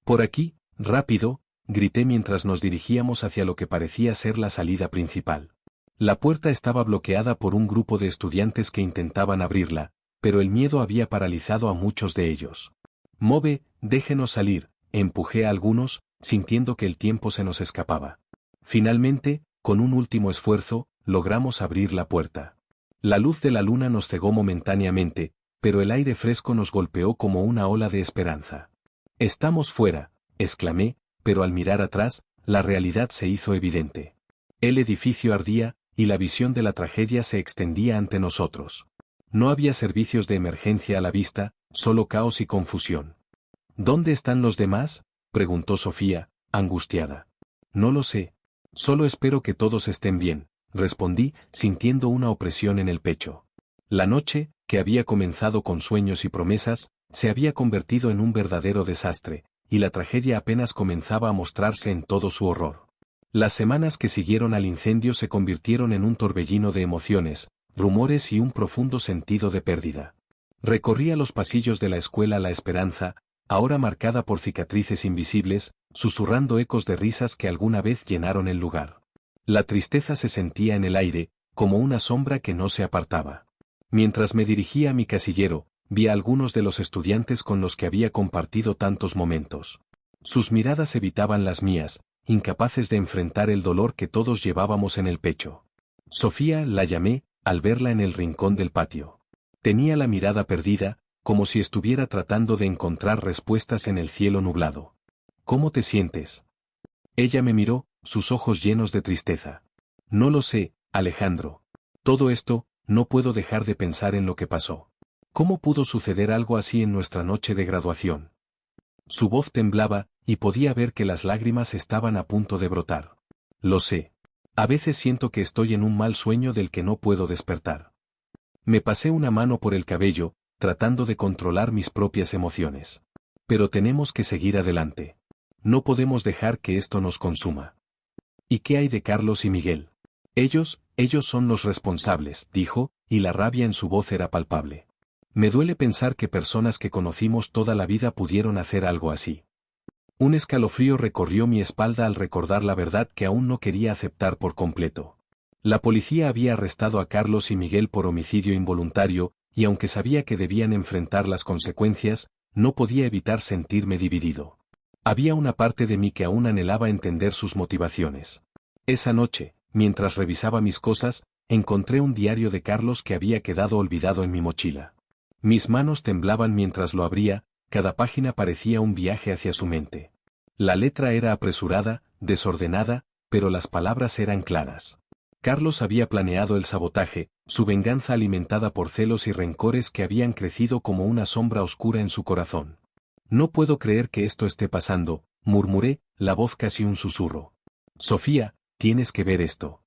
Por aquí, rápido, grité mientras nos dirigíamos hacia lo que parecía ser la salida principal. La puerta estaba bloqueada por un grupo de estudiantes que intentaban abrirla, pero el miedo había paralizado a muchos de ellos. Move, déjenos salir, empujé a algunos, sintiendo que el tiempo se nos escapaba. Finalmente, con un último esfuerzo, logramos abrir la puerta. La luz de la luna nos cegó momentáneamente, pero el aire fresco nos golpeó como una ola de esperanza. «Estamos fuera», exclamé, pero al mirar atrás, la realidad se hizo evidente. El edificio ardía, y la visión de la tragedia se extendía ante nosotros. No había servicios de emergencia a la vista, solo caos y confusión. «¿Dónde están los demás?», preguntó Sofía, angustiada. «No lo sé. Solo espero que todos estén bien», respondí, sintiendo una opresión en el pecho. La noche, que había comenzado con sueños y promesas, se había convertido en un verdadero desastre, y la tragedia apenas comenzaba a mostrarse en todo su horror. Las semanas que siguieron al incendio se convirtieron en un torbellino de emociones, rumores y un profundo sentido de pérdida. Recorría los pasillos de la escuela La Esperanza, ahora marcada por cicatrices invisibles, susurrando ecos de risas que alguna vez llenaron el lugar. La tristeza se sentía en el aire, como una sombra que no se apartaba. Mientras me dirigía a mi casillero, vi a algunos de los estudiantes con los que había compartido tantos momentos. Sus miradas evitaban las mías, incapaces de enfrentar el dolor que todos llevábamos en el pecho. Sofía, la llamé, al verla en el rincón del patio. Tenía la mirada perdida, como si estuviera tratando de encontrar respuestas en el cielo nublado. «¿Cómo te sientes?». Ella me miró, sus ojos llenos de tristeza. «No lo sé, Alejandro. Todo esto, no puedo dejar de pensar en lo que pasó. ¿Cómo pudo suceder algo así en nuestra noche de graduación?». Su voz temblaba, y podía ver que las lágrimas estaban a punto de brotar. «Lo sé. A veces siento que estoy en un mal sueño del que no puedo despertar». Me pasé una mano por el cabello, tratando de controlar mis propias emociones. «Pero tenemos que seguir adelante. No podemos dejar que esto nos consuma». «¿Y qué hay de Carlos y Miguel?». Ellos son los responsables», dijo, y la rabia en su voz era palpable. «Me duele pensar que personas que conocimos toda la vida pudieron hacer algo así». Un escalofrío recorrió mi espalda al recordar la verdad que aún no quería aceptar por completo. La policía había arrestado a Carlos y Miguel por homicidio involuntario, y aunque sabía que debían enfrentar las consecuencias, no podía evitar sentirme dividido. Había una parte de mí que aún anhelaba entender sus motivaciones. Esa noche, mientras revisaba mis cosas, encontré un diario de Carlos que había quedado olvidado en mi mochila. Mis manos temblaban mientras lo abría, cada página parecía un viaje hacia su mente. La letra era apresurada, desordenada, pero las palabras eran claras. Carlos había planeado el sabotaje, su venganza alimentada por celos y rencores que habían crecido como una sombra oscura en su corazón. «No puedo creer que esto esté pasando», murmuré, la voz casi un susurro. «Sofía, tienes que ver esto».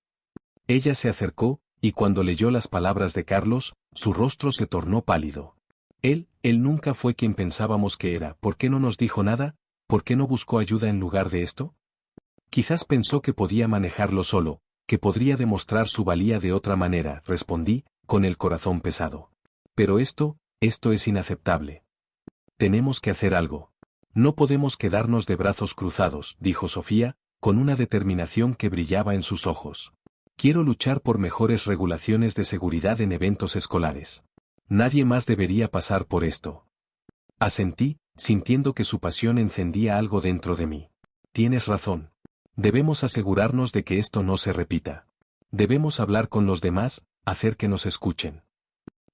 Ella se acercó, y cuando leyó las palabras de Carlos, su rostro se tornó pálido. Él nunca fue quien pensábamos que era. ¿Por qué no nos dijo nada? ¿Por qué no buscó ayuda en lugar de esto? Quizás pensó que podía manejarlo solo, que podría demostrar su valía de otra manera, respondí, con el corazón pesado. Pero esto es inaceptable. Tenemos que hacer algo. No podemos quedarnos de brazos cruzados, dijo Sofía, con una determinación que brillaba en sus ojos. Quiero luchar por mejores regulaciones de seguridad en eventos escolares. Nadie más debería pasar por esto. Asentí, sintiendo que su pasión encendía algo dentro de mí. Tienes razón. Debemos asegurarnos de que esto no se repita. Debemos hablar con los demás, hacer que nos escuchen.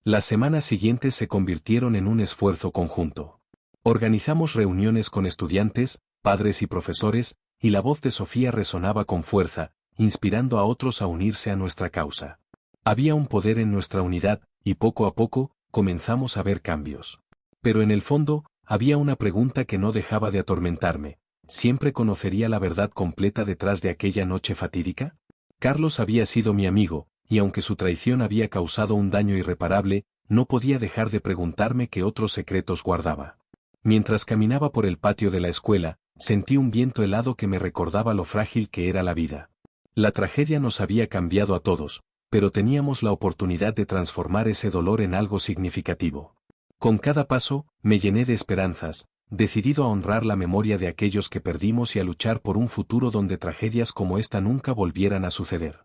Las semanas siguientes se convirtieron en un esfuerzo conjunto. Organizamos reuniones con estudiantes, padres y profesores, y la voz de Sofía resonaba con fuerza, inspirando a otros a unirse a nuestra causa. Había un poder en nuestra unidad, y poco a poco, comenzamos a ver cambios. Pero en el fondo, había una pregunta que no dejaba de atormentarme. ¿Siempre conocería la verdad completa detrás de aquella noche fatídica? Carlos había sido mi amigo, y aunque su traición había causado un daño irreparable, no podía dejar de preguntarme qué otros secretos guardaba. Mientras caminaba por el patio de la escuela, sentí un viento helado que me recordaba lo frágil que era la vida. La tragedia nos había cambiado a todos, pero teníamos la oportunidad de transformar ese dolor en algo significativo. Con cada paso, me llené de esperanzas, decidido a honrar la memoria de aquellos que perdimos y a luchar por un futuro donde tragedias como esta nunca volvieran a suceder.